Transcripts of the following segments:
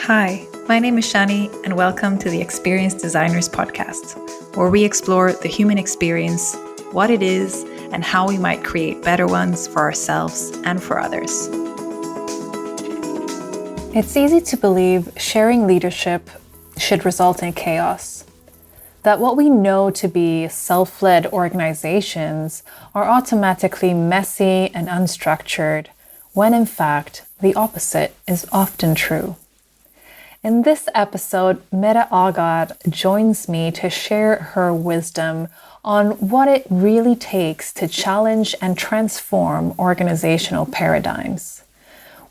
Hi, my name is Shani, and welcome to the Experienced Designers podcast, where we explore the human experience, what it is, and how we might create better ones for ourselves and for others. It's easy to believe sharing leadership should result in chaos. That what we know to be self-led organizations are automatically messy and unstructured, when in fact, the opposite is often true. In this episode, Mette Aagaard joins me to share her wisdom on what it really takes to challenge and transform organizational paradigms.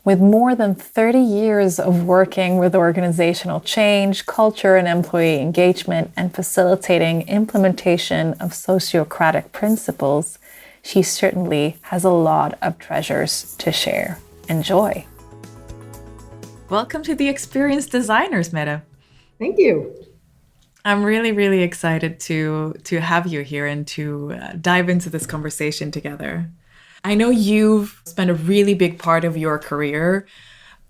With more than 30 years of working with organizational change, culture, and employee engagement, and facilitating implementation of sociocratic principles, she certainly has a lot of treasures to share. Enjoy. Welcome to the Experienced Designers, Mette. Thank you. I'm really excited to have you here and to dive into this conversation together. I know you've spent a really big part of your career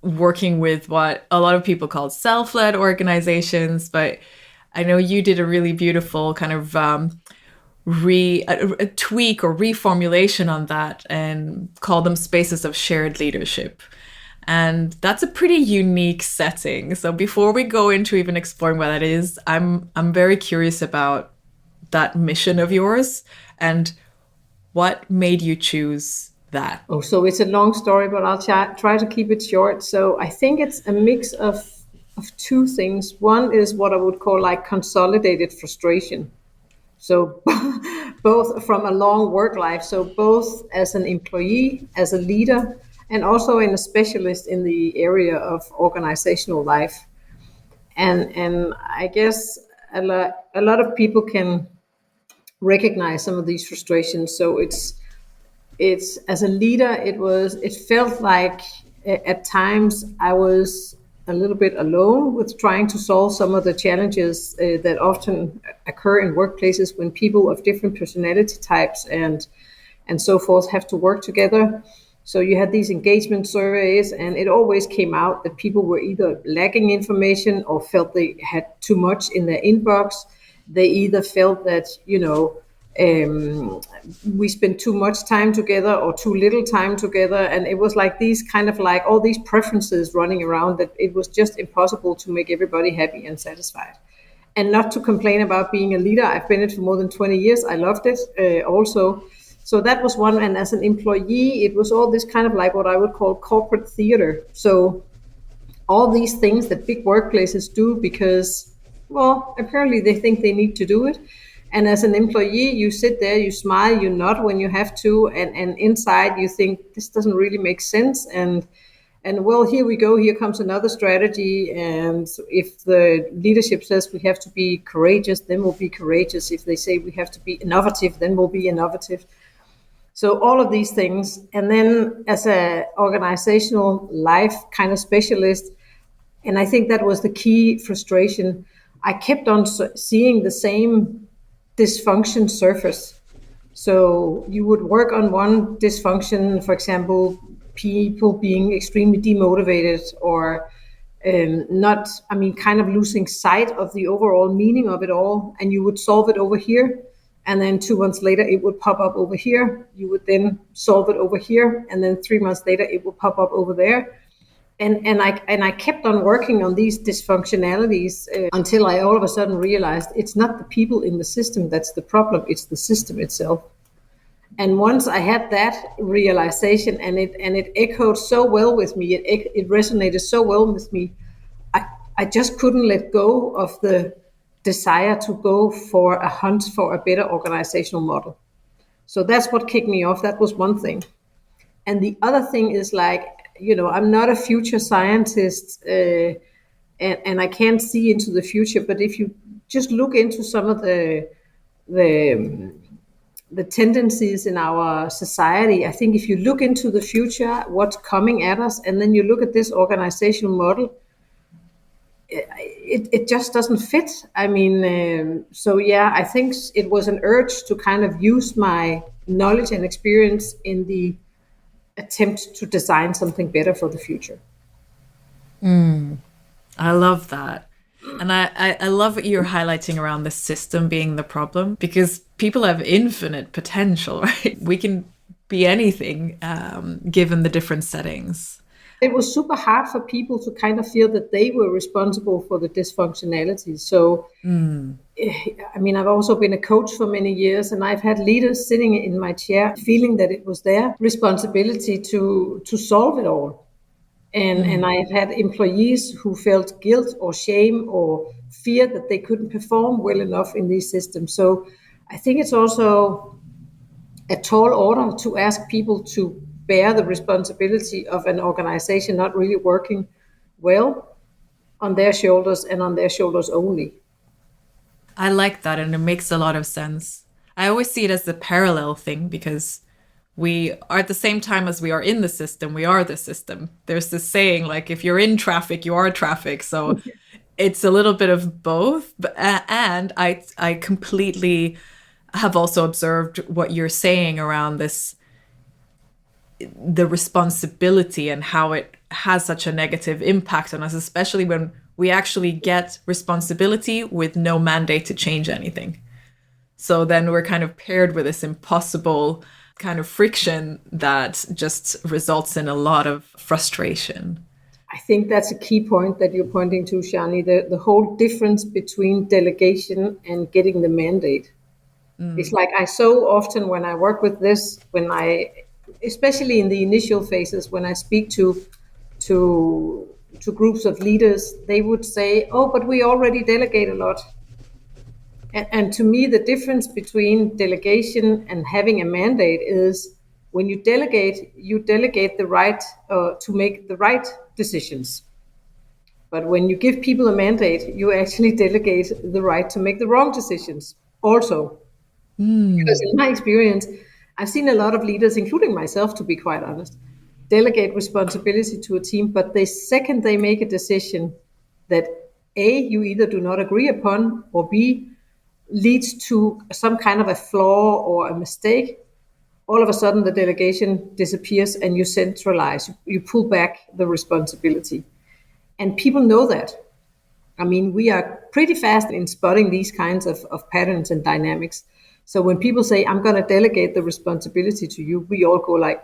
working with what a lot of people call self-led organizations, but I know you did a really beautiful kind of a tweak or reformulation on that and call them spaces of shared leadership. And that's a pretty unique setting. So before we go into even exploring what that is, I'm very curious about that mission of yours and what made you choose that. Oh, so it's a long story, but I'll try to keep it short. So I think it's a mix of two things. One is what I would call like consolidated frustration. So both from a long work life, so both as an employee, as a leader, and also in a specialist in the area of organizational life. And I guess a lot of people can recognize some of these frustrations. So it's as a leader, it felt like at times I was a little bit alone with trying to solve some of the challenges that often occur in workplaces when people of different personality types and so forth have to work together. So you had these engagement surveys, and it always came out that people were either lacking information or felt they had too much in their inbox. They either felt that, we spent too much time together or too little time together. And it was like these kind of like all these preferences running around that it was just impossible to make everybody happy and satisfied. And not to complain about being a leader. I've been it for more than 20 years. I loved it also. So that was one. And as an employee, it was all this kind of like what I would call corporate theater. So all these things that big workplaces do because, well, apparently they think they need to do it. And as an employee, you sit there, you smile, you nod when you have to, and inside you think this doesn't really make sense. And well, here we go, here comes another strategy. And if the leadership says we have to be courageous, then we'll be courageous. If they say we have to be innovative, then we'll be innovative. So all of these things. And then as an organizational life kind of specialist, and I think that was the key frustration, I kept on seeing the same dysfunction surface. So you would work on one dysfunction, for example, people being extremely demotivated or kind of losing sight of the overall meaning of it all. And you would solve it over here. And then 2 months later, it would pop up over here. You would then solve it over here. And then 3 months later, it would pop up over there. And I kept on working on these dysfunctionalities until I all of a sudden realized it's not the people in the system that's the problem, it's the system itself. And once I had that realization and it echoed so well with me, it resonated so well with me, I just couldn't let go of the desire to go for a hunt for a better organizational model. So that's what kicked me off. That was one thing. And the other thing is like, I'm not a future scientist and I can't see into the future, but if you just look into some of the tendencies in our society, I think if you look into the future, what's coming at us, and then you look at this organizational model, it just doesn't fit. I think it was an urge to kind of use my knowledge and experience in the attempt to design something better for the future. I love that. And I love what you're highlighting around the system being the problem because people have infinite potential, right? We can be anything given the different settings. It was super hard for people to kind of feel that they were responsible for the dysfunctionality. So, I mean, I've also been a coach for many years, and I've had leaders sitting in my chair feeling that it was their responsibility to solve it all. And I've had employees who felt guilt or shame or fear that they couldn't perform well enough in these systems. So I think it's also a tall order to ask people to bear the responsibility of an organization not really working well on their shoulders and on their shoulders only. I like that, and it makes a lot of sense. I always see it as a parallel thing because we are at the same time as we are in the system, we are the system. There's this saying like, if you're in traffic, you are traffic. So it's a little bit of both. And I completely have also observed what you're saying around this, the responsibility and how it has such a negative impact on us, especially when we actually get responsibility with no mandate to change anything. So then we're kind of paired with this impossible kind of friction that just results in a lot of frustration. I think that's a key point that you're pointing to, Shani, the whole difference between delegation and getting the mandate. It's like I so often when I work with this, especially in the initial phases, when I speak to groups of leaders, they would say, "Oh, but we already delegate a lot." And to me, the difference between delegation and having a mandate is when you delegate the right to make the right decisions. But when you give people a mandate, you actually delegate the right to make the wrong decisions also. Because in my experience, I've seen a lot of leaders, including myself, to be quite honest, delegate responsibility to a team, but the second they make a decision that A, you either do not agree upon, or B, leads to some kind of a flaw or a mistake, all of a sudden the delegation disappears and you centralize, you pull back the responsibility. And people know that. I mean, we are pretty fast in spotting these kinds of patterns and dynamics. So when people say, I'm going to delegate the responsibility to you, we all go like,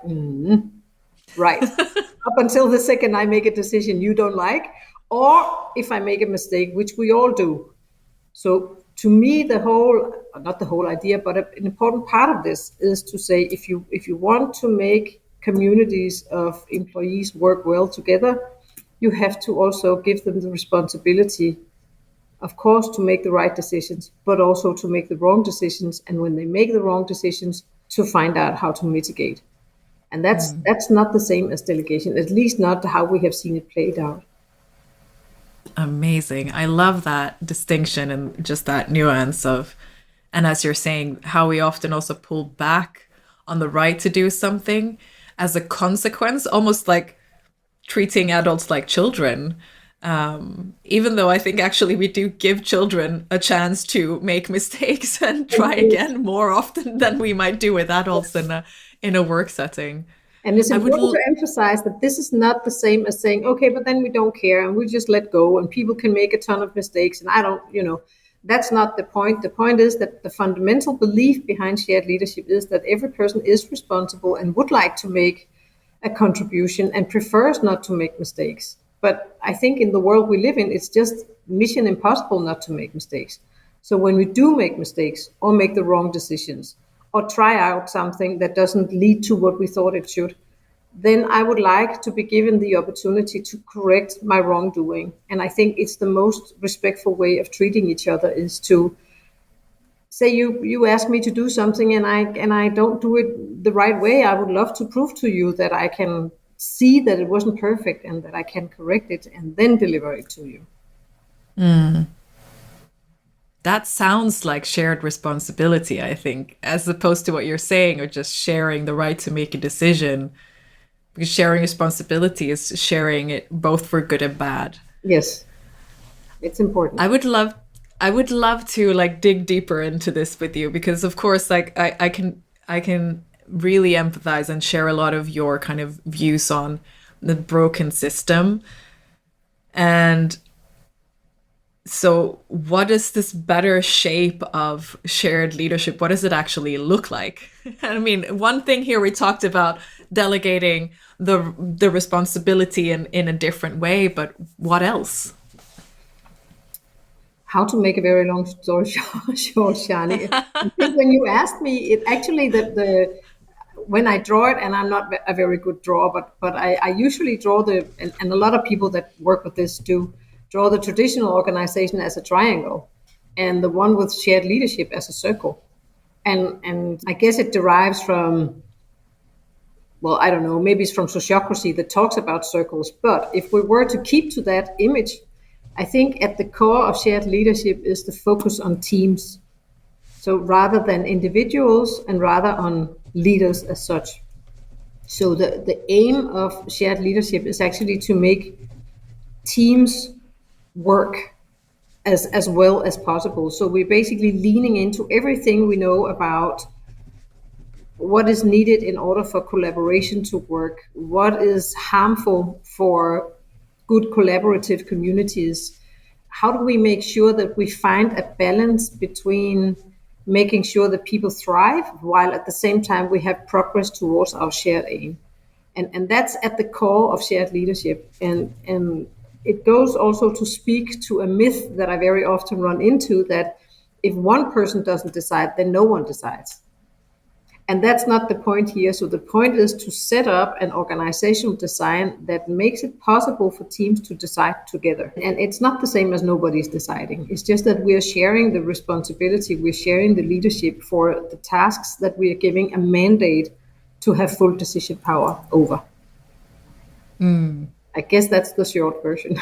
right. Up until the second I make a decision you don't like, or if I make a mistake, which we all do. So to me, not the whole idea, but an important part of this is to say, if you want to make communities of employees work well together, you have to also give them the responsibility, of course, to make the right decisions, but also to make the wrong decisions. And when they make the wrong decisions, to find out how to mitigate. And that's not the same as delegation, at least not how we have seen it played out. Amazing. I love that distinction and just that nuance of, and as you're saying, how we often also pull back on the right to do something as a consequence, almost like treating adults like children. Even though I think actually we do give children a chance to make mistakes and try again more often than we might do with adults in a work setting. And it's important to emphasize that this is not the same as saying, okay, but then we don't care and we just let go and people can make a ton of mistakes. And I don't, that's not the point. The point is that the fundamental belief behind shared leadership is that every person is responsible and would like to make a contribution and prefers not to make mistakes. But I think in the world we live in, it's just mission impossible not to make mistakes. So when we do make mistakes or make the wrong decisions or try out something that doesn't lead to what we thought it should, then I would like to be given the opportunity to correct my wrongdoing. And I think it's the most respectful way of treating each other is to say you ask me to do something and I don't do it the right way. I would love to prove to you that I can see that it wasn't perfect and that I can correct it and then deliver it to you. That sounds like shared responsibility, I think, as opposed to what you're saying, or just sharing the right to make a decision. Because sharing responsibility is sharing it both for good and bad. Yes, it's important. I would love to like dig deeper into this with you because, of course, like I can really empathize and share a lot of your kind of views on the broken system. And So, what is this better shape of shared leadership? What does it actually look like? I mean, one thing here we talked about delegating the responsibility in a different way, but what else? How to make a very long story short, Shani. I think when you asked me, it actually the when I draw it, and I'm not a very good drawer, but I usually draw and a lot of people that work with this do draw the traditional organization as a triangle, and the one with shared leadership as a circle. And I guess it derives from, well, I don't know, maybe it's from sociocracy that talks about circles. But if we were to keep to that image, I think at the core of shared leadership is the focus on teams. So rather than individuals and rather on leaders as such. So the aim of shared leadership is actually to make teams work as well as possible. So we're basically leaning into everything we know about what is needed in order for collaboration to work, what is harmful for good collaborative communities. How do we make sure that we find a balance between making sure that people thrive while at the same time we have progress towards our shared aim? And that's at the core of shared leadership. And it goes also to speak to a myth that I very often run into, that if one person doesn't decide, then no one decides. And that's not the point here. So the point is to set up an organizational design that makes it possible for teams to decide together. And it's not the same as nobody's deciding. It's just that we are sharing the responsibility, we're sharing the leadership for the tasks that we are giving a mandate to have full decision power over. I guess that's the short version.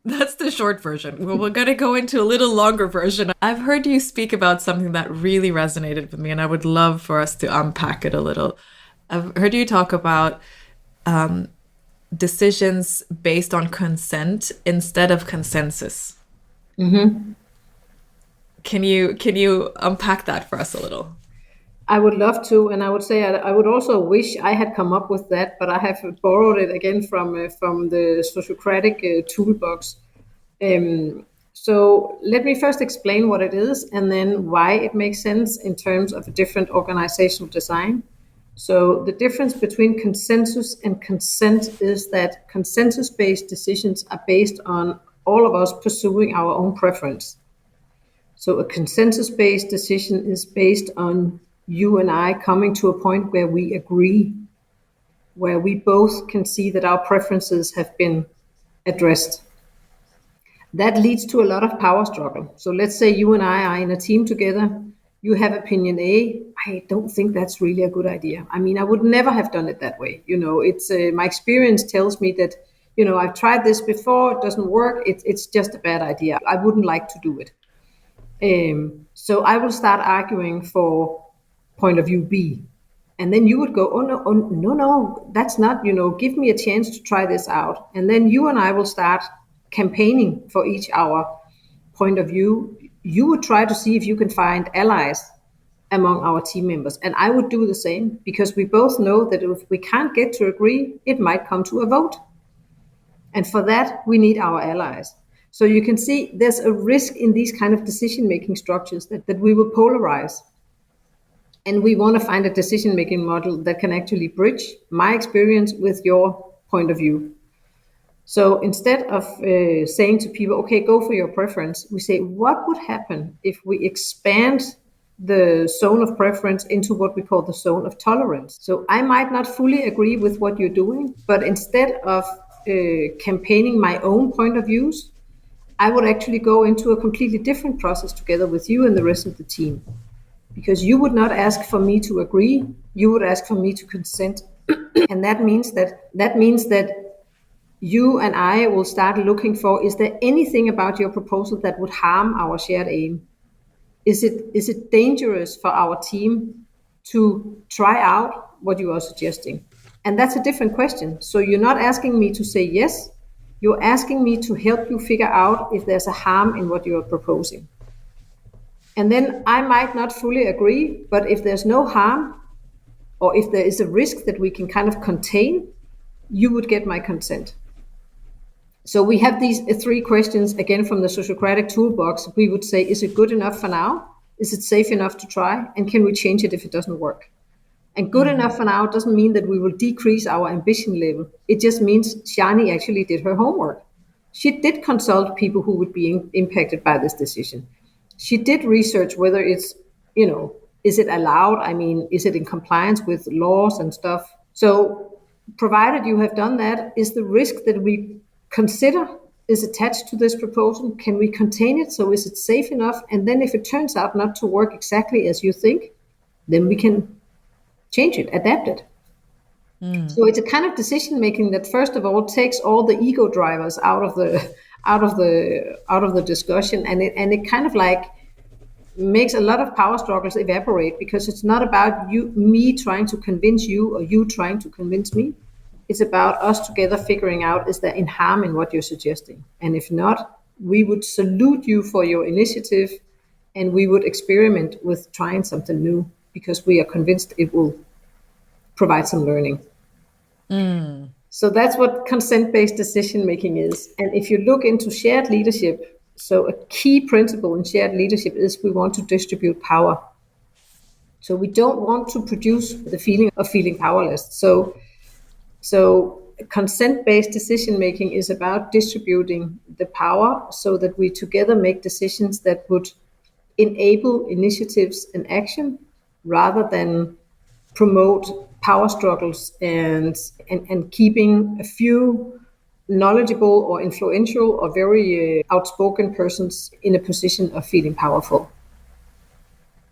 That's the short version. Well, we're going to go into a little longer version. I've heard you speak about something that really resonated with me, and I would love for us to unpack it a little. I've heard you talk about decisions based on consent instead of consensus. Mm-hmm. Can you unpack that for us a little? I would love to, and I would say I would also wish I had come up with that, but I have borrowed it again from the Sociocratic toolbox. So let me first explain what it is, and then why it makes sense in terms of a different organizational design. So the difference between consensus and consent is that consensus-based decisions are based on all of us pursuing our own preference. So a consensus-based decision is based on you and I coming to a point where we agree, where we both can see that our preferences have been addressed. That leads to a lot of power struggle. So let's say you and I are in a team together. You have opinion A. I don't think that's really a good idea. I mean, I would never have done it that way. It's my experience tells me that, I've tried this before. It doesn't work. It's just a bad idea. I wouldn't like to do it. So I will start arguing for point of view B. And then you would go, no, that's not, give me a chance to try this out. And then you and I will start campaigning for each our point of view. You would try to see if you can find allies among our team members. And I would do the same, because we both know that if we can't get to agree, it might come to a vote. And for that, we need our allies. So you can see there's a risk in these kind of decision-making structures that we will polarize. And we want to find a decision-making model that can actually bridge my experience with your point of view. So instead of saying to people, okay, go for your preference, we say, what would happen if we expand the zone of preference into what we call the zone of tolerance? So I might not fully agree with what you're doing, but instead of campaigning my own point of views, I would actually go into a completely different process together with you and the rest of the team. Because you would not ask for me to agree, you would ask for me to consent. And that means that you and I will start looking for, is there anything about your proposal that would harm our shared aim? Is it dangerous for our team to try out what you are suggesting? And that's a different question. So you're not asking me to say yes, you're asking me to help you figure out if there's a harm in what you're proposing. And then I might not fully agree, but if there's no harm, or if there is a risk that we can kind of contain, you would get my consent. So we have these three questions, again, from the Sociocratic toolbox. We would say, is it good enough for now? Is it safe enough to try? And can we change it if it doesn't work? And good enough for now doesn't mean that we will decrease our ambition level. It just means Shani actually did her homework. She did consult people who would be impacted by this decision. She did research whether it's, is it allowed? I mean, is it in compliance with laws and stuff? So provided you have done that, is the risk that we consider is attached to this proposal? Can we contain it? So is it safe enough? And then if it turns out not to work exactly as you think, then we can change it, adapt it. So it's a kind of decision making that first of all takes all the ego drivers out of the discussion, and it kind of like makes a lot of power struggles evaporate, because it's not about me trying to convince you or you trying to convince me. It's about us together figuring out, is there in harm in what you're suggesting? And if not, we would salute you for your initiative, and we would experiment with trying something new, because we are convinced it will provide some learning. So that's what consent-based decision-making is. And if you look into shared leadership, so a key principle in shared leadership is we want to distribute power. So we don't want to produce the feeling of feeling powerless. So consent-based decision-making is about distributing the power so that we together make decisions that would enable initiatives and action rather than promote power struggles and keeping a few knowledgeable or influential or very outspoken persons in a position of feeling powerful.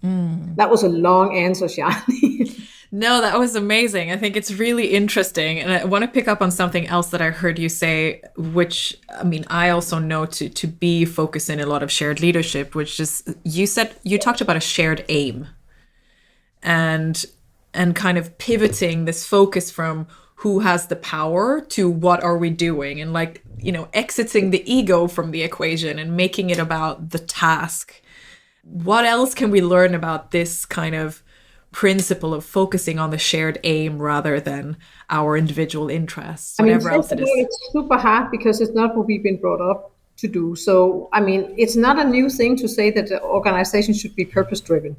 That was a long answer, Shani. No, that was amazing. I think it's really interesting. And I want to pick up on something else that I heard you say, which, I mean, I also know to be focused in a lot of shared leadership, which is, you talked about a shared aim and kind of pivoting this focus from who has the power to what are we doing, and like, exiting the ego from the equation and making it about the task. What else can we learn about this kind of principle of focusing on the shared aim rather than our individual interests, whatever else it is? It's super hard because it's not what we've been brought up to do. So, I mean, it's not a new thing to say that the organization should be purpose-driven.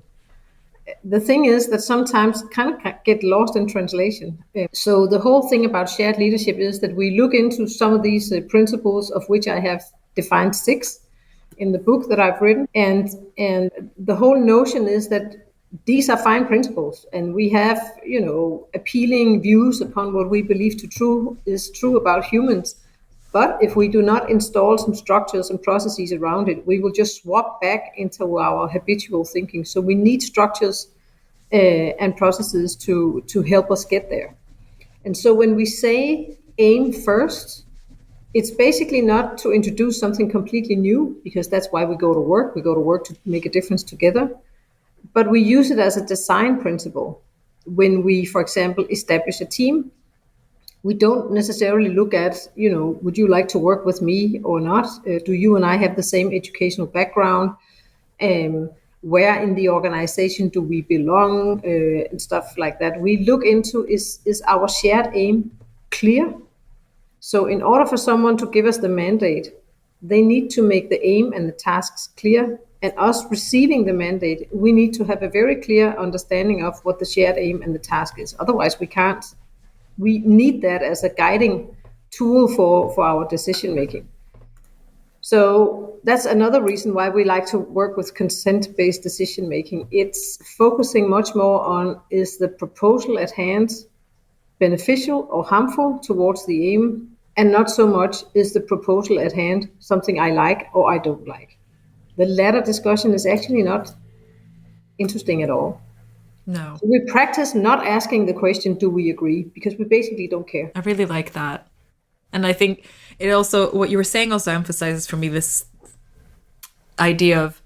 The thing is that sometimes kind of get lost in translation. So the whole thing about shared leadership is that we look into some of these principles, of which I have defined 6 in the book that I've written. And the whole notion is that these are fine principles, and we have, appealing views upon what we believe is true about humans. But if we do not install some structures and processes around it, we will just swap back into our habitual thinking. So we need structures and processes to help us get there. And so when we say aim first, it's basically not to introduce something completely new, because that's why we go to work. We go to work to make a difference together. But we use it as a design principle. When we, for example, establish a team, we don't necessarily look at, would you like to work with me or not? Do you and I have the same educational background? Where in the organization do we belong? And stuff like that. We look into, is our shared aim clear? So in order for someone to give us the mandate, they need to make the aim and the tasks clear. And us receiving the mandate, we need to have a very clear understanding of what the shared aim and the task is. Otherwise, we can't. We need that as a guiding tool for our decision making. So that's another reason why we like to work with consent-based decision making. It's focusing much more on, is the proposal at hand beneficial or harmful towards the aim, and not so much, is the proposal at hand something I like or I don't like. The latter discussion is actually not interesting at all. No. So we practice not asking the question, do we agree? Because we basically don't care. I really like that. And I think it also, what you were saying also emphasizes for me this idea of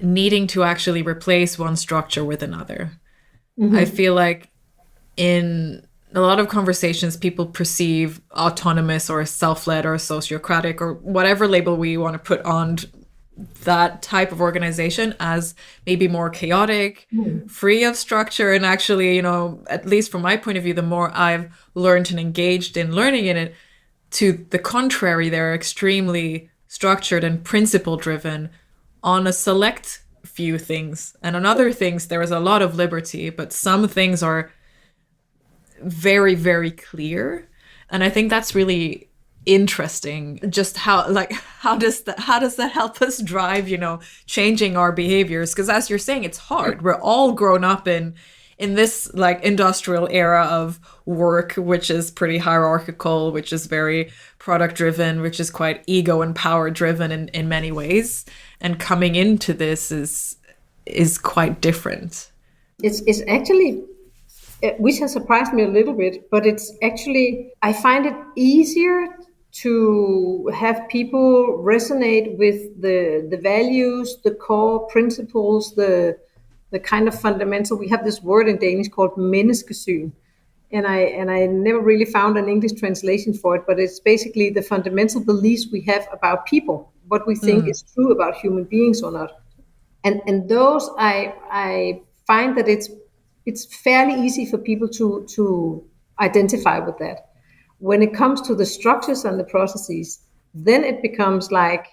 needing to actually replace one structure with another. Mm-hmm. I feel like in a lot of conversations, people perceive autonomous or self-led or sociocratic or whatever label we want to put on that type of organization as maybe more chaotic, free of structure. And actually, at least from my point of view, the more I've learned and engaged in learning in it, To the contrary, they're extremely structured and principle driven on a select few things. And on other things, there is a lot of liberty, but some things are very, very clear. And I think that's really interesting, just how does that help us drive, changing our behaviors? Because as you're saying, it's hard. We're all grown up in this like industrial era of work, which is pretty hierarchical, which is very product driven, which is quite ego and power driven in many ways. And coming into this is quite different. It's actually, which has surprised me a little bit, but it's actually, I find it easier to have people resonate with the values, the core principles, the kind of fundamental. We have this word in Danish called menneskesyn, and I never really found an English translation for it, but it's basically the fundamental beliefs we have about people, what we think is true about human beings or not. And those I find that it's fairly easy for people to identify with that. When it comes to the structures and the processes, then it becomes like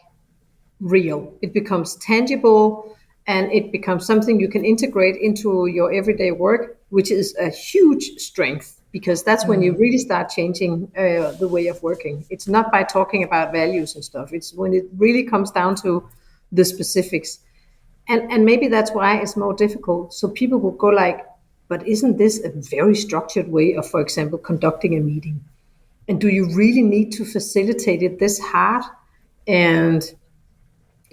real. It becomes tangible, and it becomes something you can integrate into your everyday work, which is a huge strength, because that's when you really start changing the way of working. It's not by talking about values and stuff. It's when it really comes down to the specifics. And maybe that's why it's more difficult. So people will go like, but isn't this a very structured way of, for example, conducting a meeting? And do you really need to facilitate it this hard? And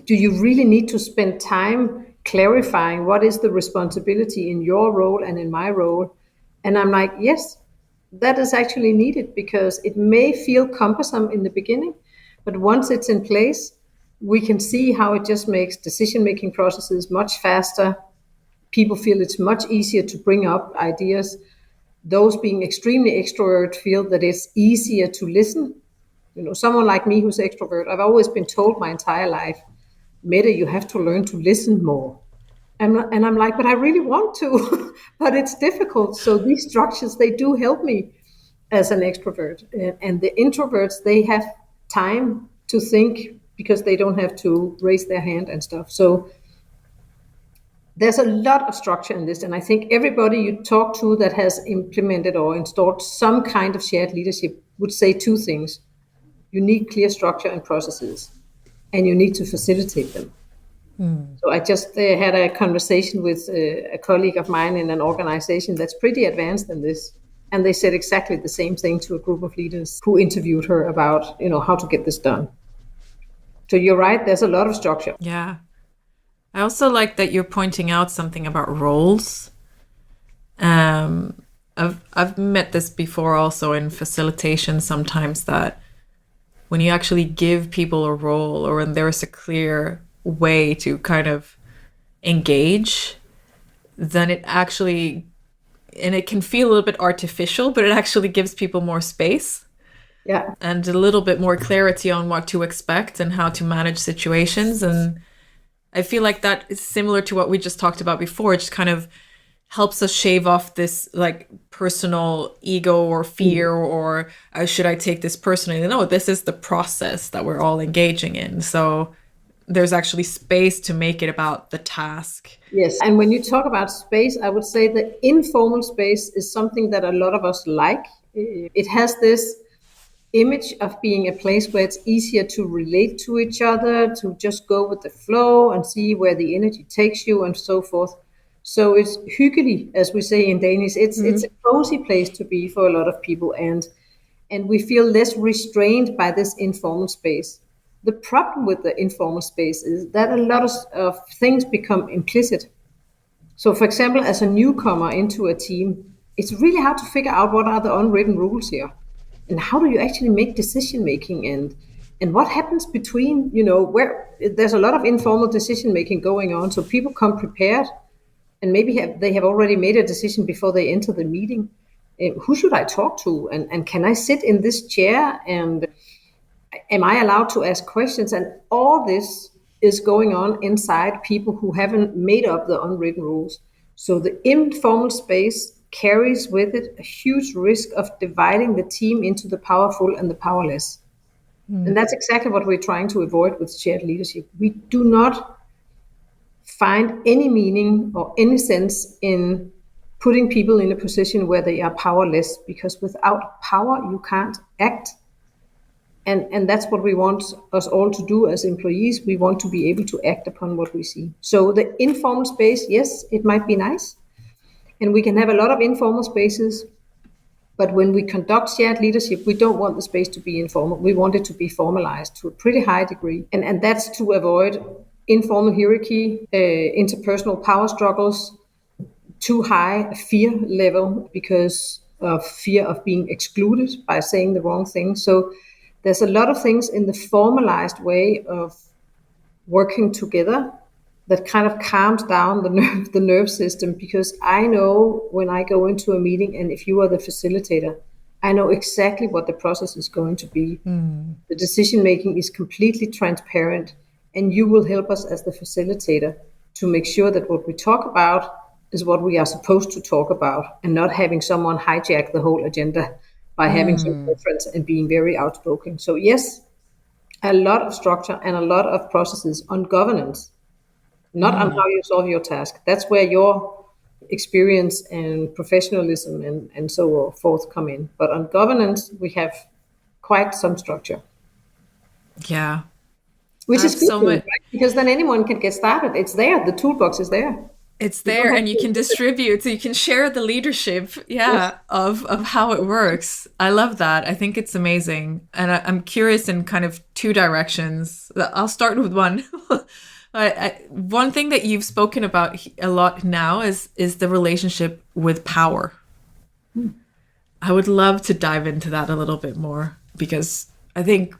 do you really need to spend time clarifying what is the responsibility in your role and in my role? And I'm like, yes, that is actually needed, because it may feel cumbersome in the beginning, but once it's in place, we can see how it just makes decision-making processes much faster. People feel it's much easier to bring up ideas. Those being extremely extrovert feel that it's easier to listen. Someone like me who's extrovert, I've always been told my entire life, Mette, you have to learn to listen more. And I'm like, but I really want to, but it's difficult. So these structures, they do help me as an extrovert. And the introverts, they have time to think because they don't have to raise their hand and stuff. So there's a lot of structure in this. And I think everybody you talk to that has implemented or installed some kind of shared leadership would say two things. You need clear structure and processes, and you need to facilitate them. So I just had a conversation with a colleague of mine in an organization that's pretty advanced in this. And they said exactly the same thing to a group of leaders who interviewed her about, how to get this done. So you're right, there's a lot of structure. Yeah. I also like that you're pointing out something about roles. I've met this before also in facilitation sometimes, that when you actually give people a role, or when there's a clear way to kind of engage, then it actually, and it can feel a little bit artificial, but it actually gives people more space. Yeah. And a little bit more clarity on what to expect and how to manage situations. And I feel like that is similar to what we just talked about before. It just kind of helps us shave off this like personal ego or fear, or should I take this personally? No, this is the process that we're all engaging in. So there's actually space to make it about the task. Yes. And when you talk about space, I would say the informal space is something that a lot of us like. It has this image of being a place where it's easier to relate to each other, to just go with the flow and see where the energy takes you and so forth. So it's hyggelig, as we say in Danish. It's a cozy place to be for a lot of people, and we feel less restrained by this informal space. The problem with the informal space is that a lot of things become implicit. So for example, as a newcomer into a team, it's really hard to figure out what are the unwritten rules here. And how do you actually make decision making, and what happens between, where there's a lot of informal decision making going on. So people come prepared, and maybe they have already made a decision before they enter the meeting. Who should I talk to? And can I sit in this chair? And am I allowed to ask questions? And all this is going on inside people who haven't made up the unwritten rules. So the informal space carries with it a huge risk of dividing the team into the powerful and the powerless. And that's exactly what we're trying to avoid with shared leadership. We do not find any meaning or any sense in putting people in a position where they are powerless, because without power, you can't act. And that's what we want us all to do as employees. We want to be able to act upon what we see. So the informal space, yes, it might be nice. And we can have a lot of informal spaces. But when we conduct shared leadership, we don't want the space to be informal. We want it to be formalized to a pretty high degree. And that's to avoid informal hierarchy, interpersonal power struggles, too high a fear level because of fear of being excluded by saying the wrong thing. So there's a lot of things in the formalized way of working together that kind of calms down the nerve system, because I know when I go into a meeting, and if you are the facilitator, I know exactly what the process is going to be. The decision making is completely transparent, and you will help us as the facilitator to make sure that what we talk about is what we are supposed to talk about, and not having someone hijack the whole agenda by having some preference and being very outspoken. So yes, a lot of structure and a lot of processes on governance, not on how you solve your task. That's where your experience and professionalism and so forth come in. But on governance, we have quite some structure. Yeah. Which is good, so much, right? Because then anyone can get started. It's there. The toolbox is there. it's there, and you can distribute, so you can share the leadership, of how it works. I love that. I think it's amazing. And I'm curious in kind of two directions. I'll start with one. One thing that you've spoken about a lot now is the relationship with power. I would love to dive into that a little bit more, because I think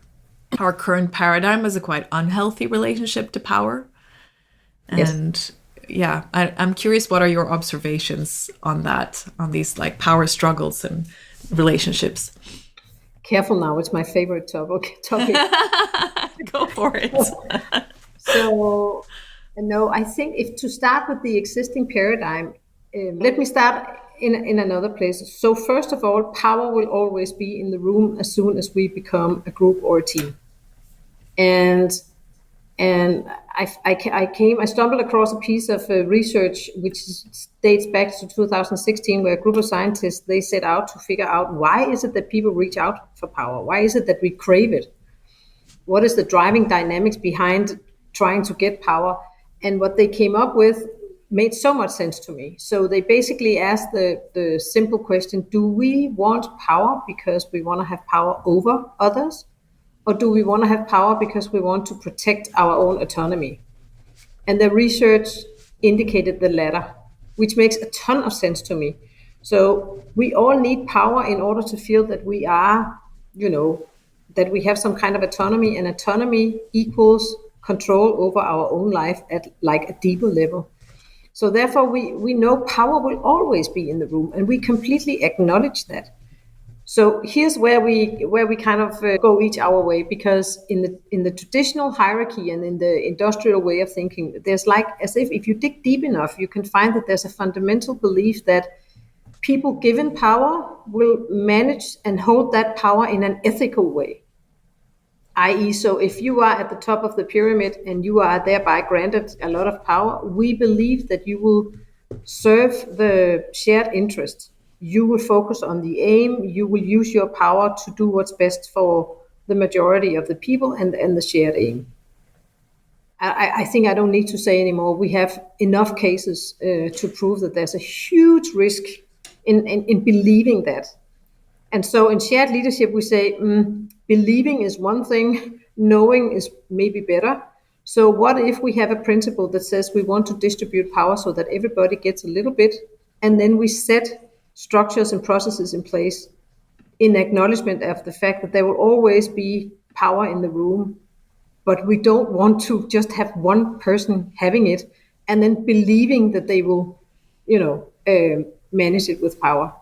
our current paradigm is a quite unhealthy relationship to power. And I'm curious, what are your observations on that, on these like power struggles and relationships? Careful now, it's my favorite topic. Go for it. So, no, I think if to start with the existing paradigm, let me start in another place. So first of all, power will always be in the room as soon as we become a group or a team. And I stumbled across a piece of research which dates back to 2016, where a group of scientists, they set out to figure out, why is it that people reach out for power? Why is it that we crave it? What is the driving dynamics behind trying to get power? And what they came up with made so much sense to me. So they basically asked the simple question, do we want power because we want to have power over others? Or do we want to have power because we want to protect our own autonomy? And the research indicated the latter, which makes a ton of sense to me. So we all need power in order to feel that we are, that we have some kind of autonomy, and autonomy equals control over our own life at like a deeper level. So therefore we know power will always be in the room, and we completely acknowledge that. So here's where we kind of go each our way, because in the traditional hierarchy and in the industrial way of thinking, there's like, as if you dig deep enough, you can find that there's a fundamental belief that people given power will manage and hold that power in an ethical way. I.e., so if you are at the top of the pyramid and you are thereby granted a lot of power, we believe that you will serve the shared interest. You will focus on the aim, you will use your power to do what's best for the majority of the people and the shared aim. I think I don't need to say anymore. We have enough cases to prove that there's a huge risk in believing that. And so in shared leadership, we say, believing is one thing, knowing is maybe better. So what if we have a principle that says we want to distribute power so that everybody gets a little bit, and then we set structures and processes in place in acknowledgement of the fact that there will always be power in the room, but we don't want to just have one person having it and then believing that they will, manage it with power.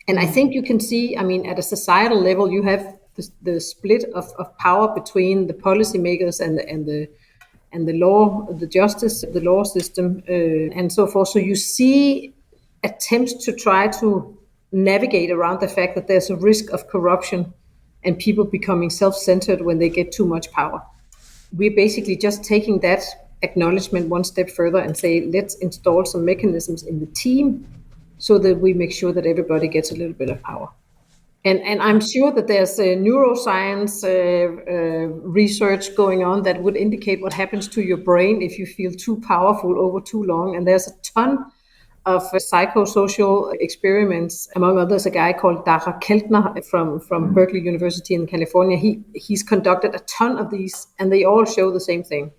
And I think you can see, at a societal level, you have the split of power between the policymakers and the law, the justice, the law system, and so forth. So you see attempts to try to navigate around the fact that there's a risk of corruption and people becoming self-centered when they get too much power. We're basically just taking that acknowledgement one step further and say, let's install some mechanisms in the team so that we make sure that everybody gets a little bit of power. And I'm sure that there's neuroscience research going on that would indicate what happens to your brain if you feel too powerful over too long. And there's a ton of psychosocial experiments, among others, a guy called Dara Keltner from Berkeley University in California. He's conducted a ton of these, and they all show the same thing.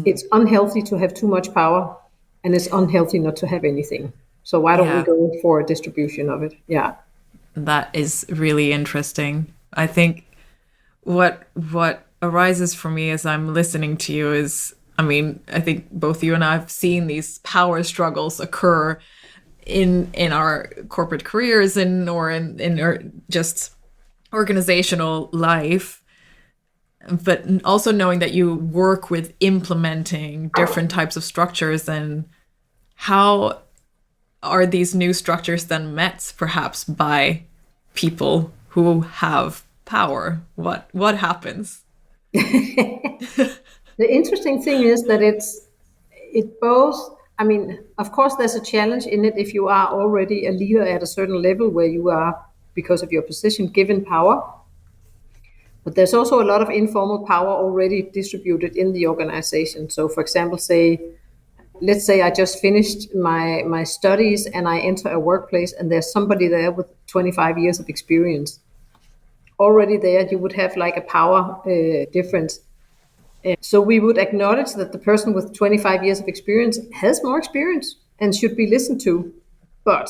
It's unhealthy to have too much power, and it's unhealthy not to have anything. So why don't we go for a distribution of it? Yeah. That is really interesting. I think what arises for me as I'm listening to you is, I mean, I think both you and I have seen these power struggles occur in our corporate careers or in our just organizational life. But also knowing that you work with implementing different types of structures, and how are these new structures then met perhaps by people who have power? What happens? The interesting thing is that it both, I mean, of course there's a challenge in it if you are already a leader at a certain level where you are, because of your position, given power. But there's also a lot of informal power already distributed in the organization. So for example, let's say I just finished my studies and I enter a workplace and there's somebody there with 25 years of experience. Already there, you would have like a power difference. So we would acknowledge that the person with 25 years of experience has more experience and should be listened to. But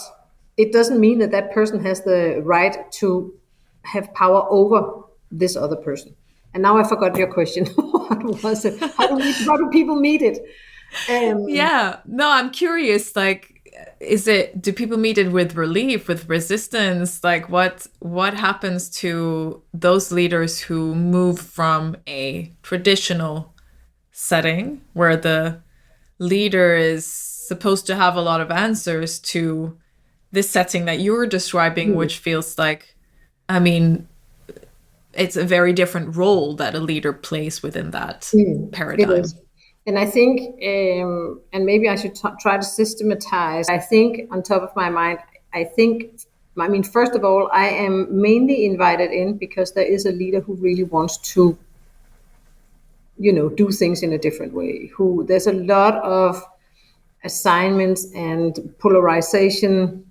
it doesn't mean that that person has the right to have power over this other person. And now I forgot your question. What was it? How do people meet it? No, I'm curious, like, do people meet it with relief, with resistance? Like what happens to those leaders who move from a traditional setting where the leader is supposed to have a lot of answers to this setting that you're describing, which feels like, I mean, it's a very different role that a leader plays within that paradigm. It is. And I think, and maybe I should try to systematize, I think on top of my mind, first of all, I am mainly invited in because there is a leader who really wants to, do things in a different way. There's a lot of assignments and polarization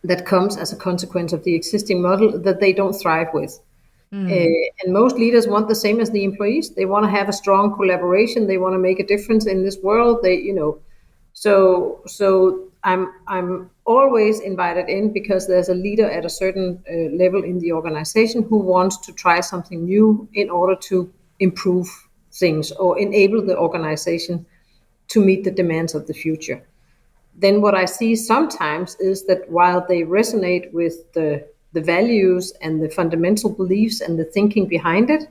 that comes as a consequence of the existing model that they don't thrive with. And most leaders want the same as the employees. They want to have a strong collaboration. They want to make a difference in this world. So I'm always invited in because there's a leader at a certain level in the organization who wants to try something new in order to improve things or enable the organization to meet the demands of the future. Then what I see sometimes is that while they resonate with the values and the fundamental beliefs and the thinking behind it,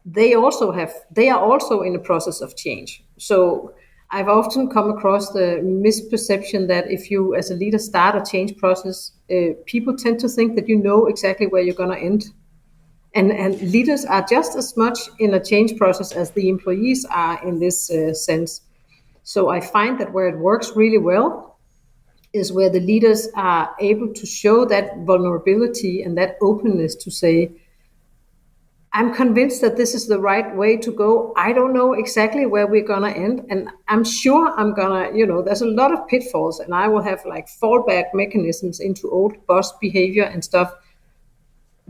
they are also in a process of change. So I've often come across the misperception that if you as a leader start a change process, people tend to think that you know exactly where you're going to end. And leaders are just as much in a change process as the employees are in this sense. So I find that where it works really well is where the leaders are able to show that vulnerability and that openness to say, I'm convinced that this is the right way to go. I don't know exactly where we're going to end. And I'm sure I'm going to, there's a lot of pitfalls and I will have like fallback mechanisms into old boss behavior and stuff.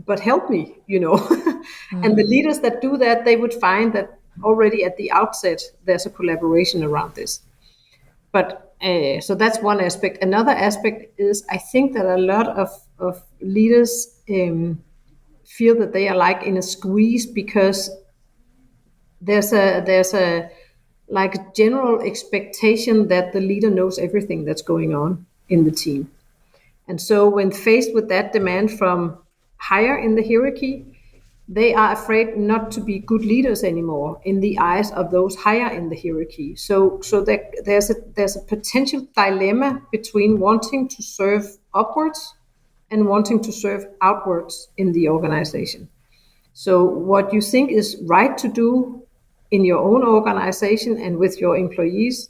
But help me, And the leaders that do that, they would find that already at the outset, there's a collaboration around this. But so that's one aspect. Another aspect is I think that a lot of leaders feel that they are like in a squeeze because there's a like general expectation that the leader knows everything that's going on in the team. And so when faced with that demand from higher in the hierarchy, they are afraid not to be good leaders anymore in the eyes of those higher in the hierarchy. So there's a potential dilemma between wanting to serve upwards and wanting to serve outwards in the organization. So what you think is right to do in your own organization and with your employees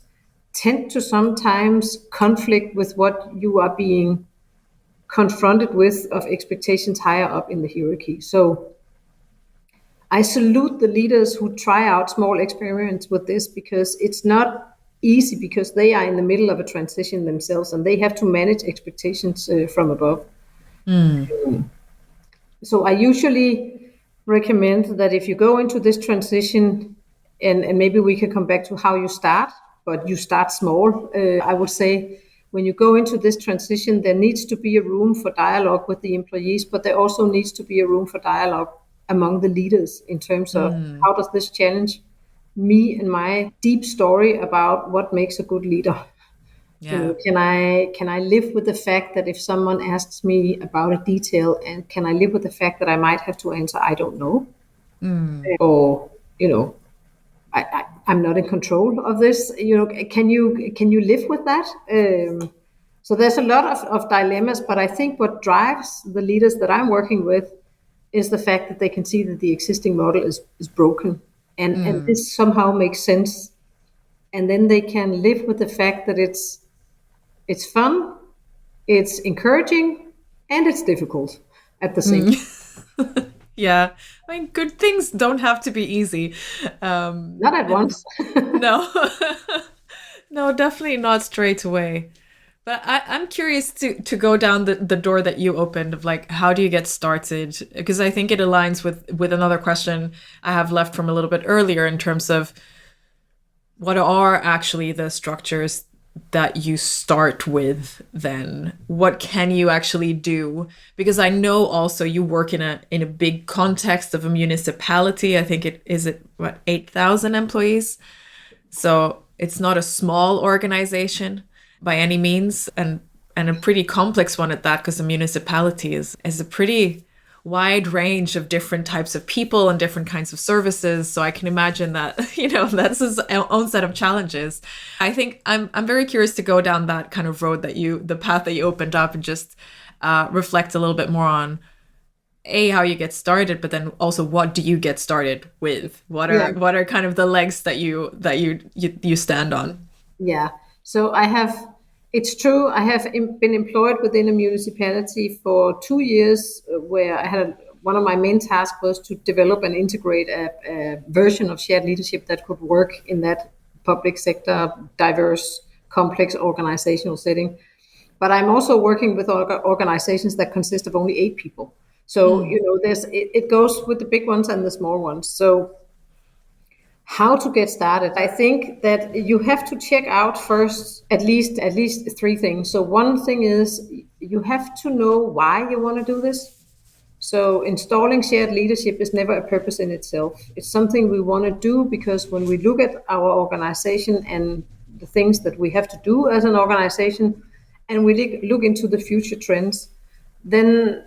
tend to sometimes conflict with what you are being confronted with of expectations higher up in the hierarchy. So I salute the leaders who try out small experiments with this, because it's not easy, because they are in the middle of a transition themselves and they have to manage expectations from above. So I usually recommend that if you go into this transition, and maybe we can come back to how you start, but you start small. I would say when you go into this transition, there needs to be a room for dialogue with the employees, but there also needs to be a room for dialogue among the leaders in terms of how does this challenge me and my deep story about what makes a good leader. Yeah. You know, can I live with the fact that if someone asks me about a detail, and can I live with the fact that I might have to answer I don't know, or I'm not in control of this. Can you live with that? So there's a lot of dilemmas, but I think what drives the leaders that I'm working with is the fact that they can see that the existing model is broken, and this somehow makes sense, and then they can live with the fact that it's fun, it's encouraging, and it's difficult at the same time. Yeah, I mean, good things don't have to be easy. Not at once. No, no, definitely not straight away. But I'm curious to go down the door that you opened of like, how do you get started? Because I think it aligns with another question I have left from a little bit earlier in terms of what are actually the structures that you start with then? What can you actually do? Because I know also you work in a big context of a municipality. I think it 8,000 employees. So it's not a small organization by any means, and a pretty complex one at that, because a municipality is a pretty wide range of different types of people and different kinds of services. So I can imagine that, that's his own set of challenges. I think I'm very curious to go down that kind of road the path that you opened up, and just reflect a little bit more on how you get started, but then also what do you get started with? What are kind of the legs that you stand on? Yeah. So it's true, I have been employed within a municipality for 2 years, where I had one of my main tasks was to develop and integrate a version of shared leadership that could work in that public sector, diverse, complex organizational setting. But I'm also working with organizations that consist of only 8 people. So, it goes with the big ones and the small ones. So how to get started? I think that you have to check out first at least 3 things. So one thing is you have to know why you want to do this. So installing shared leadership is never a purpose in itself. It's something we want to do because when we look at our organization and the things that we have to do as an organization, and we look into the future trends, then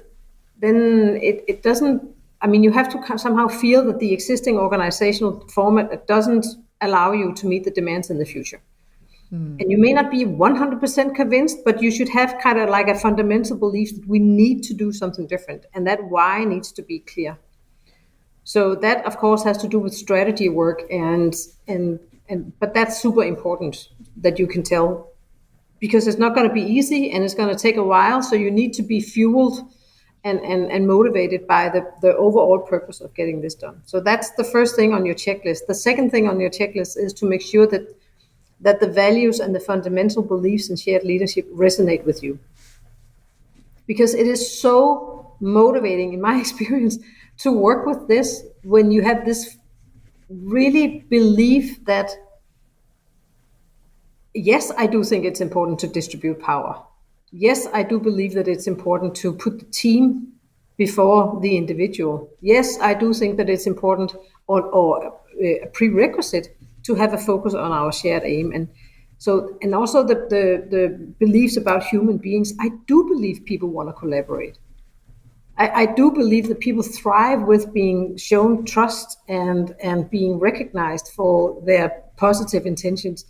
it doesn't. I mean, you have to somehow feel that the existing organizational format doesn't allow you to meet the demands in the future. And you may not be 100% convinced, but you should have kind of like a fundamental belief that we need to do something different, and that why needs to be clear. So that, of course, has to do with strategy work, but that's super important that you can tell, because it's not going to be easy and it's going to take a while. So you need to be fueled and motivated by the overall purpose of getting this done. So that's the first thing on your checklist. The second thing on your checklist is to make sure that the values and the fundamental beliefs in shared leadership resonate with you. Because it is so motivating, in my experience, to work with this when you have this really belief that, yes, I do think it's important to distribute power. Yes, I do believe that it's important to put the team before the individual. Yes, I do think that it's important or a prerequisite to have a focus on our shared aim. And also the beliefs about human beings. I do believe people want to collaborate. I do believe that people thrive with being shown trust and being recognized for their positive intentions.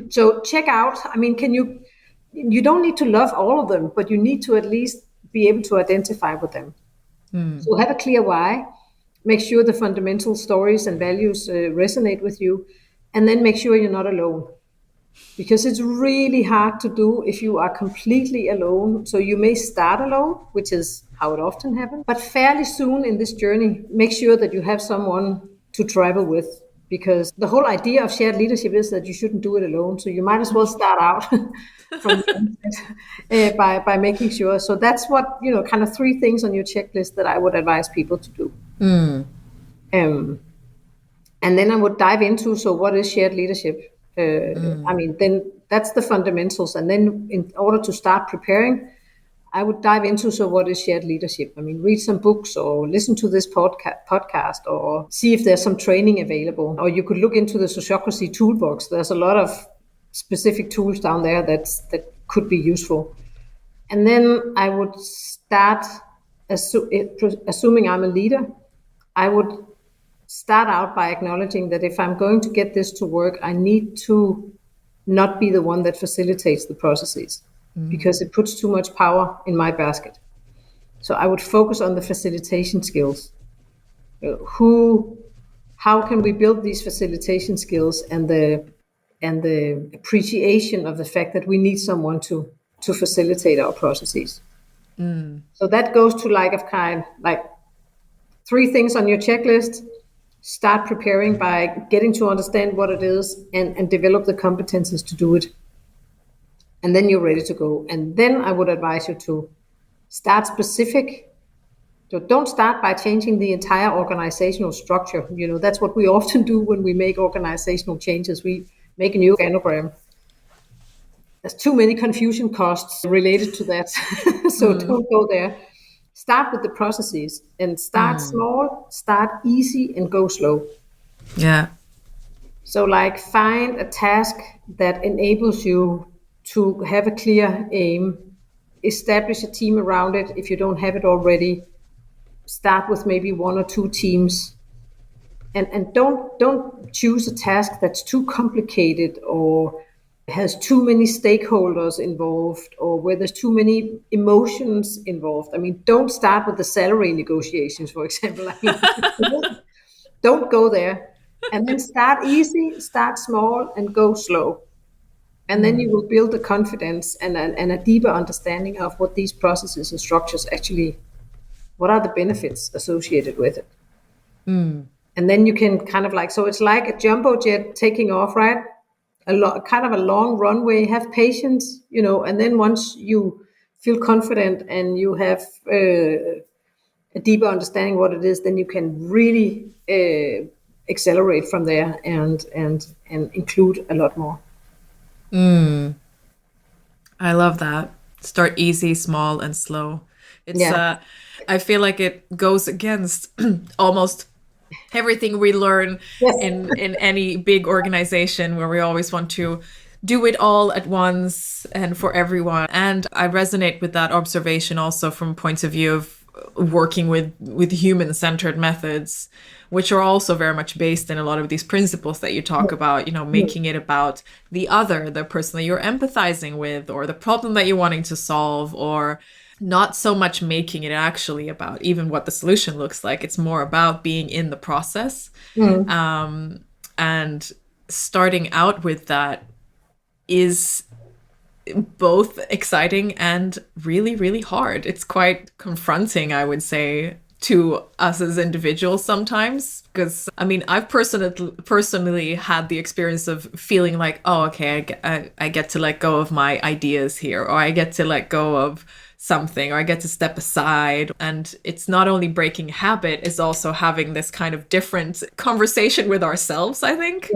So check out, I mean, you don't need to love all of them, but you need to at least be able to identify with them. So have a clear why, make sure the fundamental stories and values resonate with you, and then make sure you're not alone. Because it's really hard to do if you are completely alone. So you may start alone, which is how it often happens, but fairly soon in this journey, make sure that you have someone to travel with. Because the whole idea of shared leadership is that you shouldn't do it alone. So you might as well start out from the onset, by making sure. So that's what, kind of 3 things on your checklist that I would advise people to do. And then I would dive into, so what is shared leadership? I mean, then that's the fundamentals. And then in order to start preparing, I would dive into, so what is shared leadership? I mean, read some books or listen to this podcast or see if there's some training available. Or you could look into the Sociocracy toolbox. There's a lot of specific tools down there that could be useful. And then I would start, assuming I'm a leader, I would start out by acknowledging that if I'm going to get this to work, I need to not be the one that facilitates the processes, because it puts too much power in my basket. So I would focus on the facilitation skills. How can we build these facilitation skills and the appreciation of the fact that we need someone to facilitate our processes. So that goes to like 3 things on your checklist. Start preparing by getting to understand what it is and develop the competences to do it. And then you're ready to go. And then I would advise you to start specific. So don't start by changing the entire organizational structure. That's what we often do when we make organizational changes. We make a new organogram. There's too many confusion costs related to that. So don't go there. Start with the processes and start small, start easy, and go slow. Yeah. So find a task that enables you to have a clear aim, establish a team around it if you don't have it already. Start with maybe 1 or 2 teams. And don't choose a task that's too complicated or has too many stakeholders involved or where there's too many emotions involved. I mean, don't start with the salary negotiations, for example. I mean, don't go there. And then start easy, start small, and go slow. And then you will build the confidence and a deeper understanding of what these processes and structures actually, what are the benefits associated with it. And then you can kind of so it's like a jumbo jet taking off, right? Kind of a long runway. Have patience, and then once you feel confident and you have a deeper understanding what it is, then you can really accelerate from there and include a lot more. I love that. Start easy, small, and slow. It's I feel like it goes against almost everything we learn in any big organization, where we always want to do it all at once and for everyone. And I resonate with that observation also from points of view of working with human-centered methods, which are also very much based in a lot of these principles that you talk about, making it about the other, the person that you're empathizing with, or the problem that you're wanting to solve, or not so much making it actually about even what the solution looks like. It's more about being in the process. And starting out with that is both exciting and really, really hard. It's quite confronting, I would say, to us as individuals sometimes, because I mean, I've personally had the experience of feeling like, oh, okay, I get to let go of my ideas here, or I get to let go of something, or I get to step aside. And it's not only breaking habit, it's also having this kind of different conversation with ourselves, I think,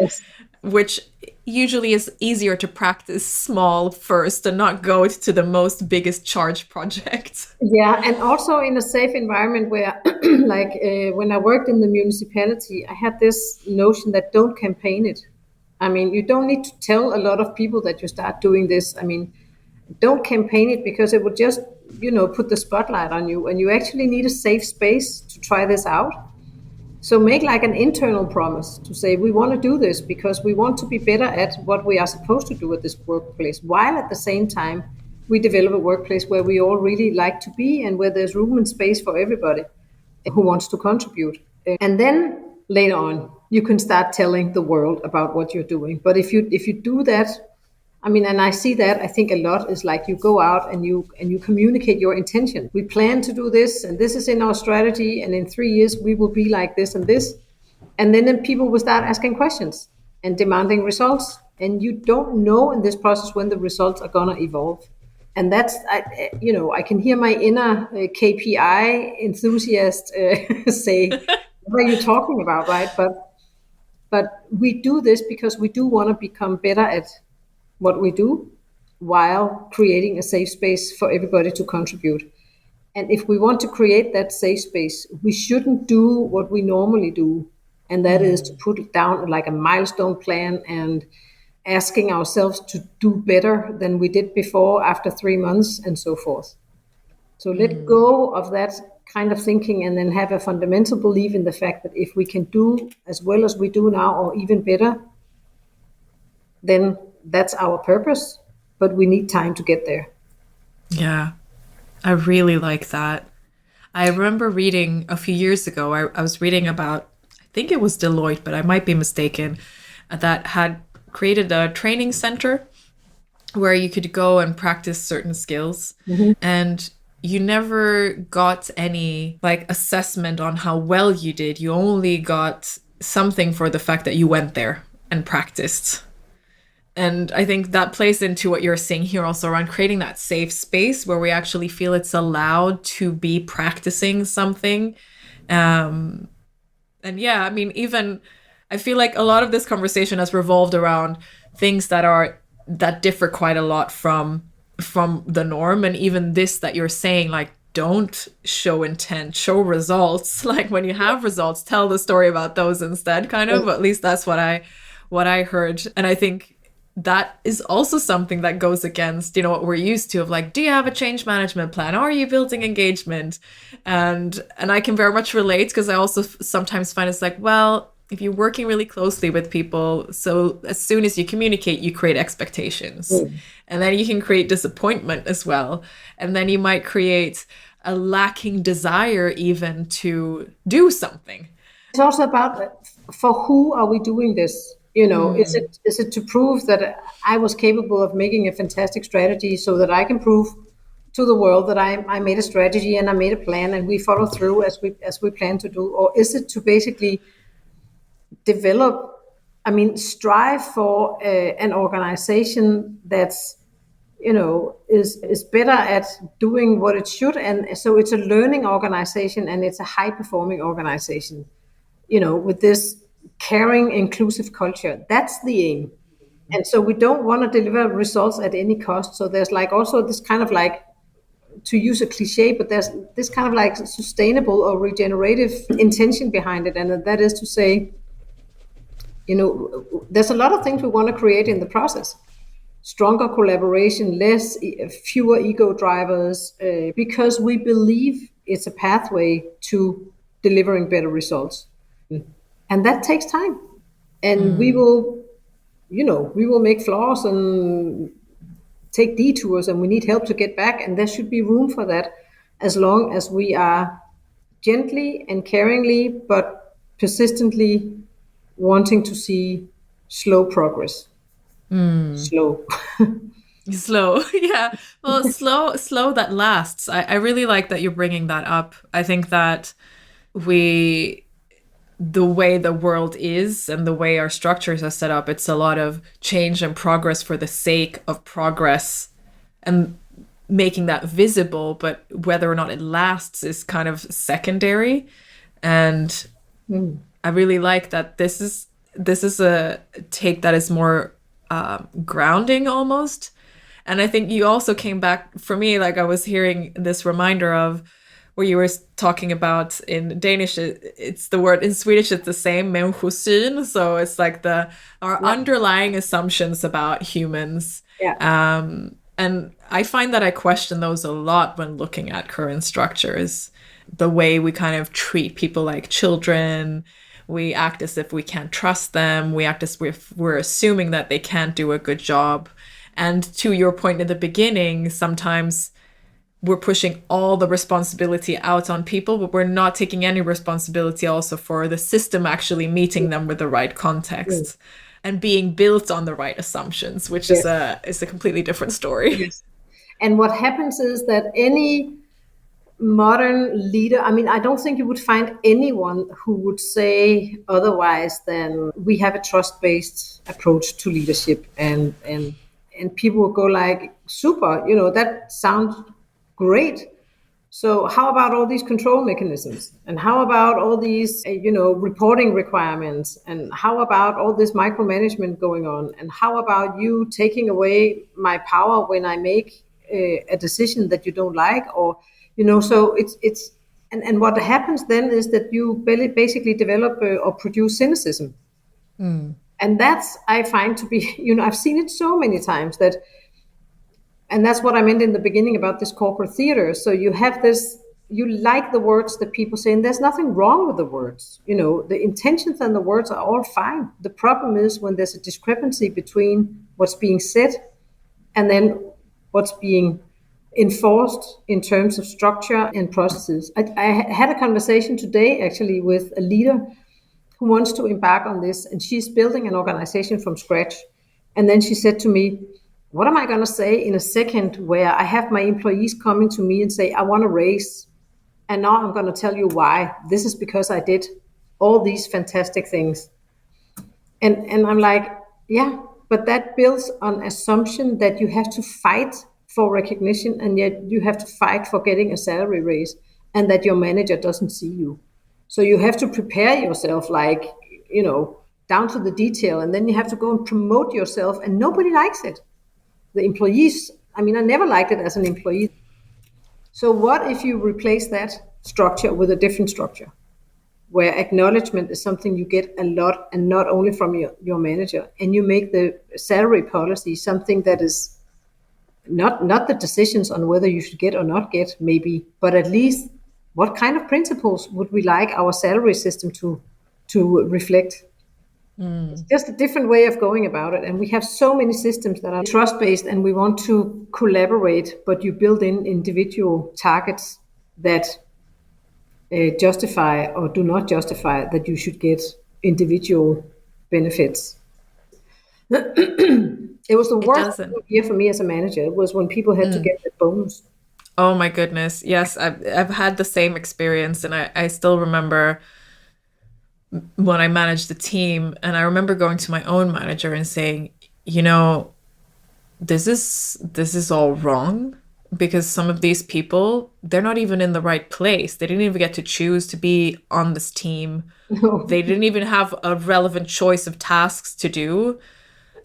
which usually is easier to practice small first and not go to the most biggest charge project. Yeah, and also in a safe environment where, when I worked in the municipality, I had this notion that don't campaign it. I mean, you don't need to tell a lot of people that you start doing this. I mean, don't campaign it, because it would just put the spotlight on you, and you actually need a safe space to try this out. So make like an internal promise to say, we want to do this because we want to be better at what we are supposed to do at this workplace, while at the same time we develop a workplace where we all really like to be and where there's room and space for everybody who wants to contribute. And then later on, you can start telling the world about what you're doing. But if you do that, I mean, and I see that, I think a lot is like you go out and you communicate your intention. We plan to do this, and this is in our strategy, and in 3 years we will be like this and this. And then people will start asking questions and demanding results. And you don't know in this process when the results are gonna evolve. And that's, I can hear my inner KPI enthusiast say, what are you talking about, right? But we do this because we do want to become better at what we do, while creating a safe space for everybody to contribute. And if we want to create that safe space, we shouldn't do what we normally do. And that is to put down like a milestone plan and asking ourselves to do better than we did before after 3 months and so forth. So let go of that kind of thinking, and then have a fundamental belief in the fact that if we can do as well as we do now, or even better, then that's our purpose, but we need time to get there. Yeah, I really like that. I remember reading a few years ago, I was reading about, I think it was Deloitte, but I might be mistaken, that had created a training center where you could go and practice certain skills. And you never got any like assessment on how well you did. You only got something for the fact that you went there and practiced. And I think that plays into what you're saying here also around creating that safe space where we actually feel it's allowed to be practicing something. And yeah, I mean, even I feel like a lot of this conversation has revolved around things that differ quite a lot from the norm. And even this that you're saying, like, don't show intent, show results. Like when you have results, tell the story about those instead, kind of. At least that's what I heard. And I think that is also something that goes against, what we're used to of like, do you have a change management plan? Are you building engagement? And I can very much relate, because I also sometimes find it's like, well, if you're working really closely with people, so as soon as you communicate, you create expectations. And then you can create disappointment as well. And then you might create a lacking desire even to do something. It's also about, for who are we doing this? Is it to prove that I was capable of making a fantastic strategy so that I can prove to the world that I made a strategy and I made a plan and we follow through as we plan to do? Or is it to basically strive for an organization that's, is better at doing what it should? And so it's a learning organization, and it's a high performing organization, with this caring, inclusive culture. That's the aim. And so we don't want to deliver results at any cost. So there's like also this kind of like, to use a cliche, but there's this kind of like sustainable or regenerative intention behind it. And that is to say, there's a lot of things we want to create in the process. Stronger collaboration, fewer ego drivers, because we believe it's a pathway to delivering better results. And that takes time. And we will make flaws and take detours, and we need help to get back. And there should be room for that, as long as we are gently and caringly, but persistently wanting to see slow progress. Slow. Slow. Yeah. Well, slow that lasts. I really like that you're bringing that up. I think that the way the world is and the way our structures are set up, it's a lot of change and progress for the sake of progress and making that visible, but whether or not it lasts is kind of secondary. And I really like that this is a take that is more grounding almost. And I think you also came back, for me, like I was hearing this reminder of where you were talking about, in Danish, it's the word, in Swedish it's the same, människosyn. So it's like our underlying assumptions about humans. Yeah. And I find that I question those a lot when looking at current structures. The way we kind of treat people like children, we act as if we can't trust them, we act as if we're assuming that they can't do a good job. And to your point in the beginning, sometimes we're pushing all the responsibility out on people, but we're not taking any responsibility also for the system actually meeting them with the right context and being built on the right assumptions, which is a completely different story. Yes. And what happens is that any modern leader, I mean, I don't think you would find anyone who would say otherwise than we have a trust-based approach to leadership, and people will go like, super, that sounds great. So how about all these control mechanisms? And how about all these, reporting requirements? And how about all this micromanagement going on? And how about you taking away my power when I make a decision that you don't like? Or, so it's and what happens then is that you basically develop or produce cynicism. And that's, I find to be, I've seen it so many times that. And that's what I meant in the beginning about this corporate theater. So you have this, you like the words that people say, and there's nothing wrong with the words. The intentions and the words are all fine. The problem is when there's a discrepancy between what's being said and then what's being enforced in terms of structure and processes. I had a conversation today actually with a leader who wants to embark on this, and she's building an organization from scratch. And then she said to me, what am I going to say in a second where I have my employees coming to me and say, I want a raise. And now I'm going to tell you why. This is because I did all these fantastic things. And I'm like, yeah, but that builds on assumption that you have to fight for recognition, and yet you have to fight for getting a salary raise, and that your manager doesn't see you. So you have to prepare yourself like, down to the detail, and then you have to go and promote yourself, and nobody likes it. The employees, I mean, I never liked it as an employee. So what if you replace that structure with a different structure where acknowledgement is something you get a lot, and not only from your manager, and you make the salary policy something that is not the decisions on whether you should get or not get, maybe, but at least what kind of principles would we like our salary system to reflect? It's just a different way of going about it. And we have so many systems that are trust-based, and we want to collaborate, but you build in individual targets that justify or do not justify that you should get individual benefits. It was the worst year for me as a manager. It was when people had to get that bonus. Oh my goodness. Yes, I've had the same experience, and I still remember when I managed the team, and I remember going to my own manager and saying, this is all wrong, because some of these people, they're not even in the right place. They didn't even get to choose to be on this team. No. They didn't even have a relevant choice of tasks to do.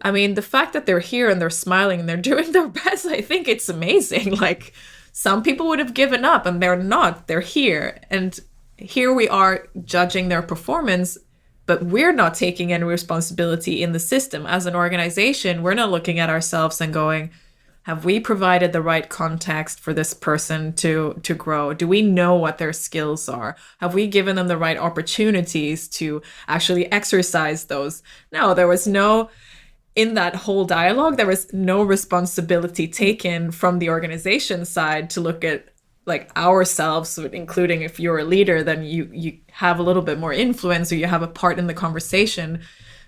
I mean, the fact that they're here and they're smiling and they're doing their best, I think it's amazing. Like, some people would have given up, and they're not. They're here. And here we are judging their performance, but we're not taking any responsibility in the system. As an organization, we're not looking at ourselves and going, have we provided the right context for this person to grow? Do we know what their skills are? Have we given them the right opportunities to actually exercise those? No, there was no, in that whole dialogue, there was no responsibility taken from the organization side to look at like ourselves, including if you're a leader, then you have a little bit more influence, or you have a part in the conversation.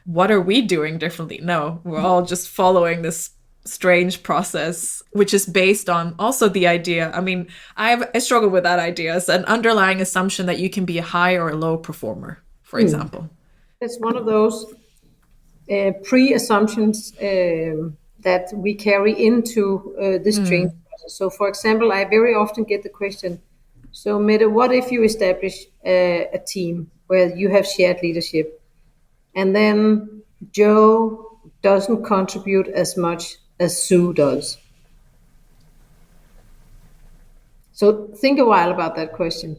What are we doing differently? No, we're all just following this strange process, which is based on also the idea. I mean, I struggle with that idea as an underlying assumption that you can be a high or a low performer, for example. It's one of those pre-assumptions that we carry into this change. So, for example, I very often get the question, so Mette, what if you establish a team where you have shared leadership, and then Joe doesn't contribute as much as Sue does? So think a while about that question.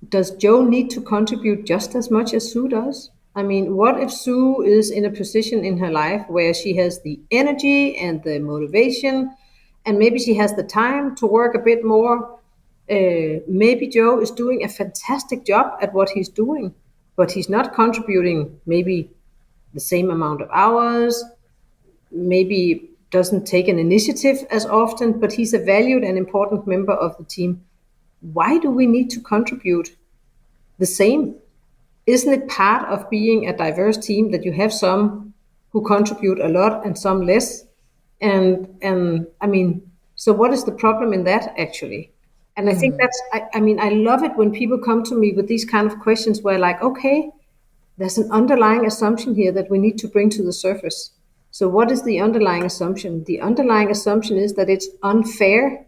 Does Joe need to contribute just as much as Sue does? I mean, what if Sue is in a position in her life where she has the energy and the motivation, and maybe she has the time to work a bit more? Maybe Joe is doing a fantastic job at what he's doing, but he's not contributing maybe the same amount of hours, maybe doesn't take an initiative as often, but he's a valued and important member of the team. Why do we need to contribute the same? Isn't it part of being a diverse team that you have some who contribute a lot and some less? And I mean, so what is the problem in that actually? And I think I mean, I love it when people come to me with these kind of questions where like, okay, there's an underlying assumption here that we need to bring to the surface. So what is the underlying assumption? The underlying assumption is that it's unfair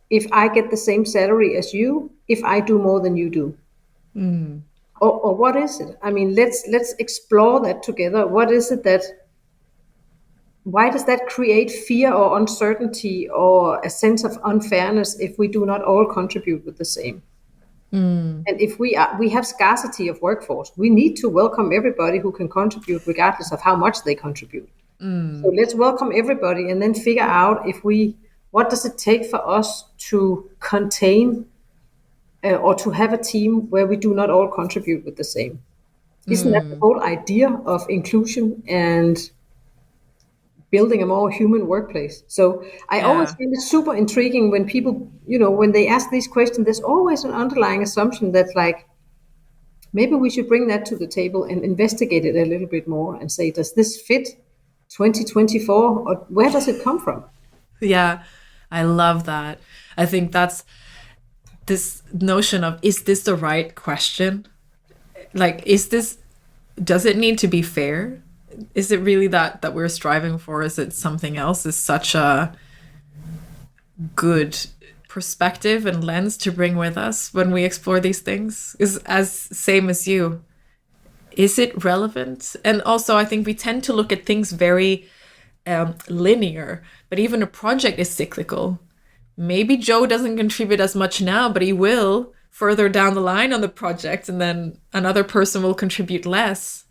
if I get the same salary as you, if I do more than you do. Or what is it? I mean, let's explore that together. What is it that, why does that create fear or uncertainty or a sense of unfairness if we do not all contribute with the same? And if we have scarcity of workforce, we need to welcome everybody who can contribute regardless of how much they contribute. So let's welcome everybody and then figure out what does it take for us to contain or to have a team where we do not all contribute with the same. Isn't that the whole idea of inclusion and building a more human workplace? So I always find it super intriguing when people, when they ask these questions, there's always an underlying assumption that's like, maybe we should bring that to the table and investigate it a little bit more and say, does this fit 2024 or where does it come from? Yeah, I love that. I think that's this notion of, is this the right question? Like, does it need to be fair? Is it really that we're striving for? Is it something else? Is such a good perspective and lens to bring with us when we explore these things? Is as same as you. Is it relevant? And also, I think we tend to look at things very linear, but even a project is cyclical. Maybe Joe doesn't contribute as much now, but he will further down the line on the project, and then another person will contribute less,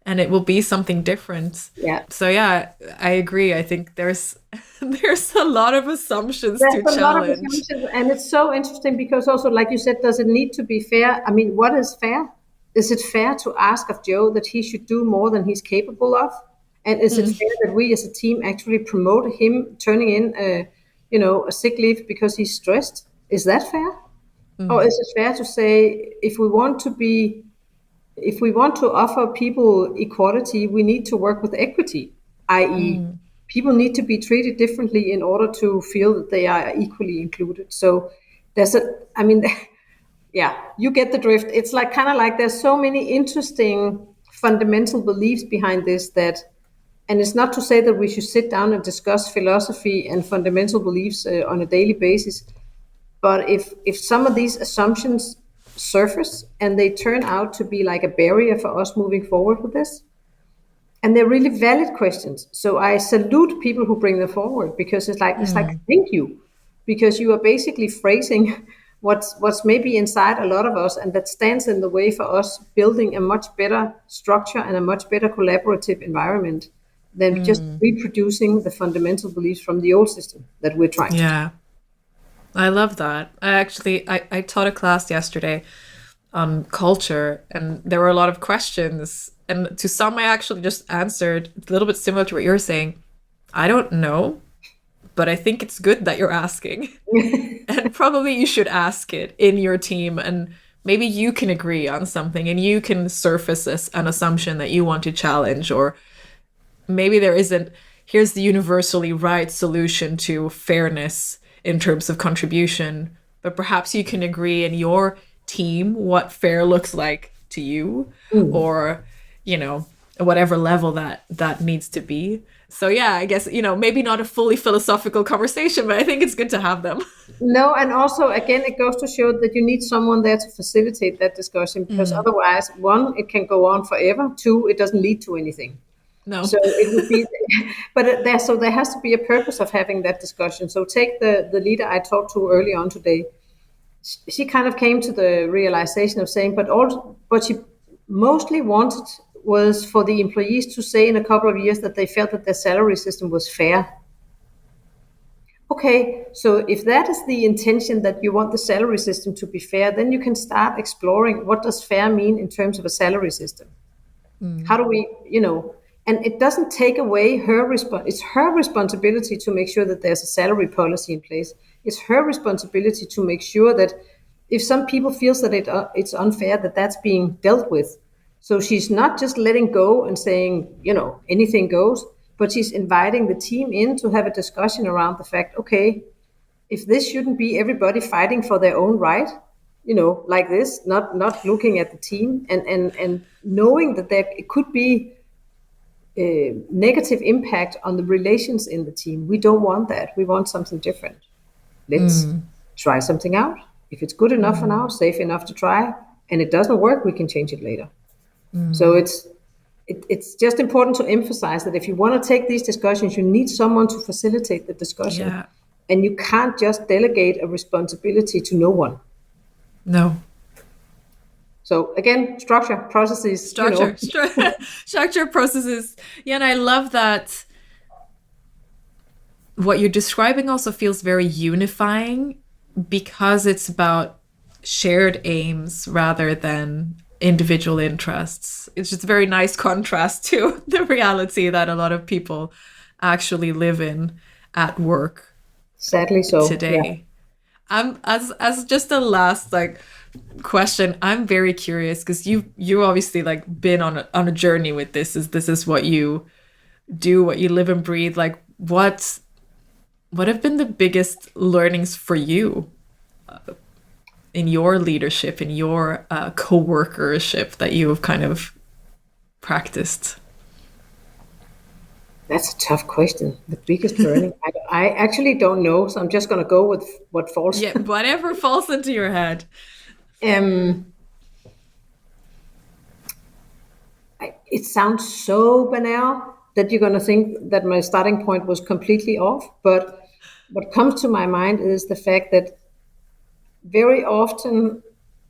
and it will be something different. Yeah. So yeah, I agree. I think there's a lot of assumptions to challenge. And it's so interesting because also, like you said, does it need to be fair? I mean, what is fair? Is it fair to ask of Joe that he should do more than he's capable of? And is it fair that we as a team actually promote him turning in a sick leave because he's stressed? Is that fair? Or is it fair to say, if we want to offer people equality, we need to work with equity, i.e., people need to be treated differently in order to feel that they are equally included. So yeah, you get the drift. It's like kind of like there's so many interesting fundamental beliefs behind this and it's not to say that we should sit down and discuss philosophy and fundamental beliefs on a daily basis. But if some of these assumptions surface and they turn out to be like a barrier for us moving forward with this, and they're really valid questions. So I salute people who bring them forward because it's like thank you, because you are basically phrasing what's maybe inside a lot of us, and that stands in the way for us building a much better structure and a much better collaborative environment than just reproducing the fundamental beliefs from the old system that we're trying to. Yeah. I love that. I taught a class yesterday on culture, and there were a lot of questions, and to some I actually just answered a little bit similar to what you're saying. I don't know, but I think it's good that you're asking. And probably you should ask it in your team, and maybe you can agree on something and you can surface an assumption that you want to challenge, or maybe there isn't, here's the universally right solution to fairness in terms of contribution, but perhaps you can agree in your team what fair looks like to you, or, whatever level that needs to be. So yeah, I guess, maybe not a fully philosophical conversation, but I think it's good to have them. No, and also, again, it goes to show that you need someone there to facilitate that discussion, because otherwise, one, it can go on forever. Two, it doesn't lead to anything. No. So it would be, but there has to be a purpose of having that discussion. So take the leader I talked to early on today. She kind of came to the realization of saying, but she mostly wanted was for the employees to say in a couple of years that they felt that their salary system was fair. Okay, so if that is the intention, that you want the salary system to be fair, then you can start exploring what does fair mean in terms of a salary system. How do we, and it doesn't take away her it's her responsibility to make sure that there's a salary policy in place. It's her responsibility to make sure that if some people feels that it's unfair, that that's being dealt with. So she's not just letting go and saying, anything goes, but she's inviting the team in to have a discussion around the fact, okay, if this shouldn't be everybody fighting for their own right, like this, not looking at the team and knowing that it could be a negative impact on the relations in the team. We don't want that. We want something different. Let's try something out. If it's good enough for now, safe enough to try, and it doesn't work, we can change it later. So it's just important to emphasize that if you want to take these discussions, you need someone to facilitate the discussion. Yeah. And you can't just delegate a responsibility to no one. No. So again, structure, processes. Structure, processes. Yeah, and I love that what you're describing also feels very unifying because it's about shared aims rather than individual interests. It's just a very nice contrast to the reality that a lot of people actually live in at work. Sadly so. Today. Yeah. As just a last question, I'm very curious because you obviously been on a journey with this. This is what you do, what you live and breathe. What have been the biggest learnings for you in your leadership, in your co-workership that you have kind of practiced? That's a tough question. The biggest learning, I actually don't know, so I'm just going to go with what falls. Yeah, whatever falls into your head. It sounds so banal that you're going to think that my starting point was completely off, but what comes to my mind is the fact that very often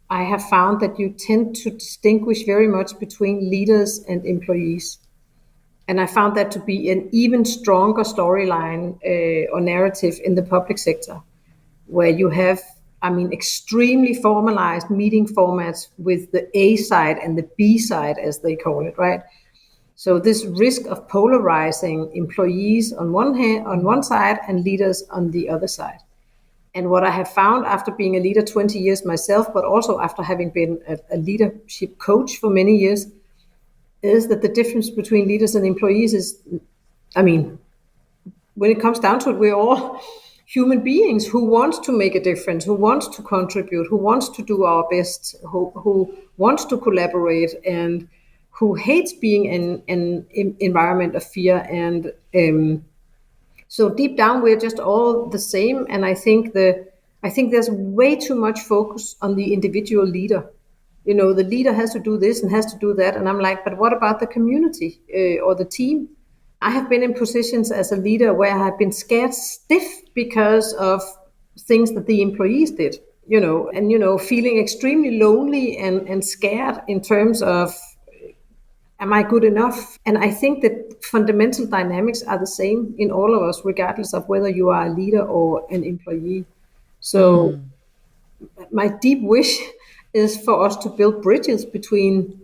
I have found that you tend to distinguish very much between leaders and employees. And I found that to be an even stronger storyline or narrative in the public sector, where you have, extremely formalized meeting formats with the A side and the B side, as they call it, right? So this risk of polarizing employees on one side and leaders on the other side. And what I have found after being a leader 20 years myself, but also after having been a leadership coach for many years, is that the difference between leaders and employees is, when it comes down to it, we're all human beings who want to make a difference, who want to contribute, who wants to do our best, who wants to collaborate, and who hates being in an environment of fear. And so deep down, we're just all the same. And I think there's way too much focus on the individual leader. The leader has to do this and has to do that. And I'm like, but what about the community or the team? I have been in positions as a leader where I have been scared stiff because of things that the employees did, and feeling extremely lonely and scared in terms of, am I good enough? And I think that fundamental dynamics are the same in all of us, regardless of whether you are a leader or an employee. So my deep wish is for us to build bridges between,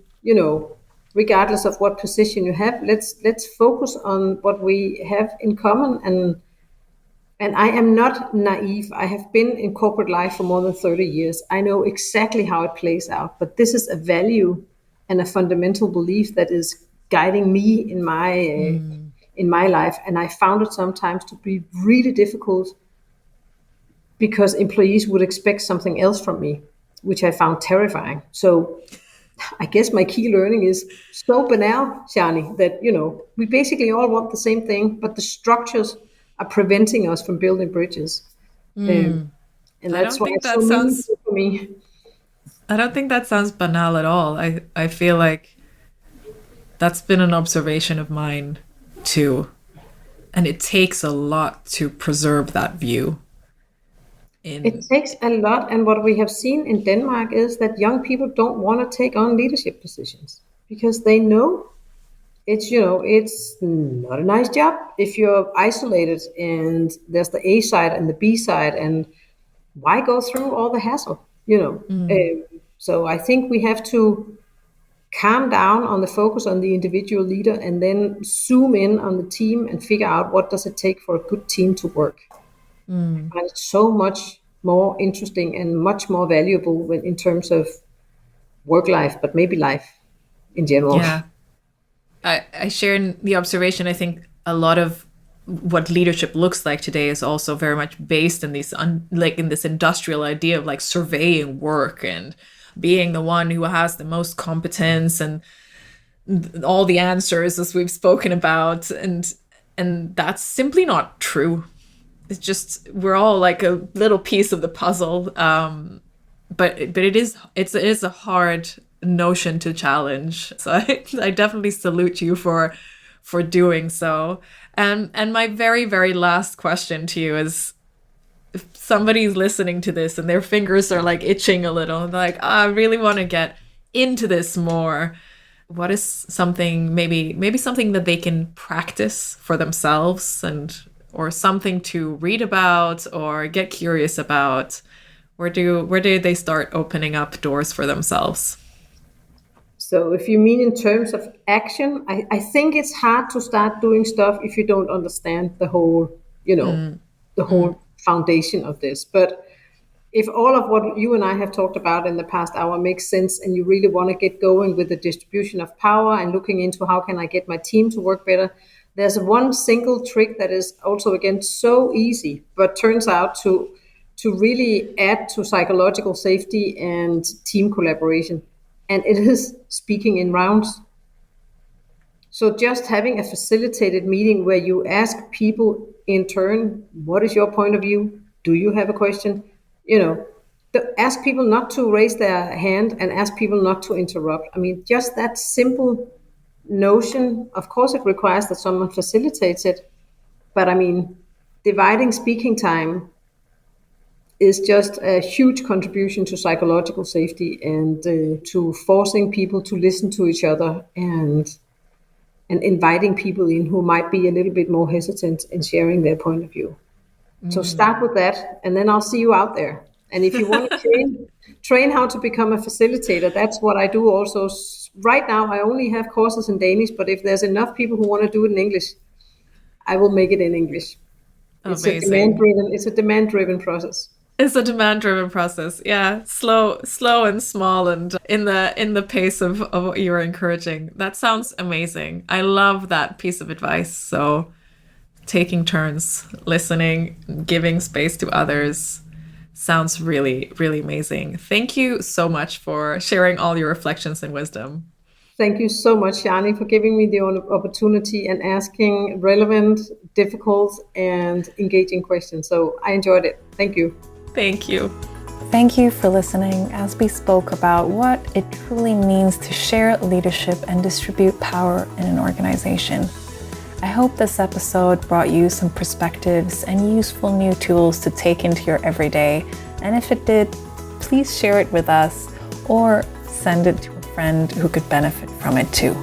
regardless of what position you have. Let's focus on what we have in common. And I am not naive. I have been in corporate life for more than 30 years. I know exactly how it plays out. But this is a value and a fundamental belief that is guiding me in my life. And I found it sometimes to be really difficult because employees would expect something else from me, which I found terrifying. So I guess my key learning is so banal, Shani, that, we basically all want the same thing, but the structures are preventing us from building bridges. And that's why it's so meaningful for me. I don't think that sounds banal at all. I feel like that's been an observation of mine too. And it takes a lot to preserve that view. It takes a lot, and what we have seen in Denmark is that young people don't want to take on leadership positions. because they know it's not a nice job if you're isolated and there's the A side and the B side, and why go through all the hassle. So I think we have to calm down on the focus on the individual leader and then zoom in on the team and figure out what does it take for a good team to work. And it's so much more interesting and much more valuable in terms of work life, but maybe life in general. Yeah. I share in the observation. I think a lot of what leadership looks like today is also very much based in these in this industrial idea of like surveying work and being the one who has the most competence and all the answers, as we've spoken about, and that's simply not true. It's just we're all like a little piece of the puzzle, but it is a hard notion to challenge. So I definitely salute you for doing so. And my very, very last question to you is, if somebody's listening to this and their fingers are like itching a little, and they're like, I really want to get into this more, what is something, maybe something that they can practice for themselves, or something to read about or get curious about? Where do they start opening up doors for themselves? So if you mean in terms of action, I think it's hard to start doing stuff if you don't understand the whole, the whole foundation of this. But if all of what you and I have talked about in the past hour makes sense, and you really want to get going with the distribution of power and looking into how can I get my team to work better, there's one single trick that is also, again, so easy, but turns out to really add to psychological safety and team collaboration. And it is speaking in rounds. So just having a facilitated meeting where you ask people in turn, what is your point of view? Do you have a question? Ask people not to raise their hand and ask people not to interrupt. I mean, just that simple notion. Of course, it requires that someone facilitates it. But I mean, dividing speaking time is just a huge contribution to psychological safety and to forcing people to listen to each other and inviting people in who might be a little bit more hesitant in sharing their point of view. So start with that, and then I'll see you out there. And if you want to train how to become a facilitator, that's what I do also. Right now, I only have courses in Danish, but if there's enough people who want to do it in English, I will make it in English. Amazing. It's a demand-driven process. It's a demand-driven process. Yeah, slow and small, and in the pace of what you're encouraging. That sounds amazing. I love that piece of advice. So, taking turns, listening, giving space to others sounds really, really amazing. Thank you so much for sharing all your reflections and wisdom. Thank you so much, Shani, for giving me the opportunity and asking relevant, difficult, and engaging questions. So I enjoyed it. Thank you. Thank you. Thank you for listening as we spoke about what it truly means to share leadership and distribute power in an organization. I hope this episode brought you some perspectives and useful new tools to take into your everyday. And if it did, please share it with us or send it to a friend who could benefit from it too.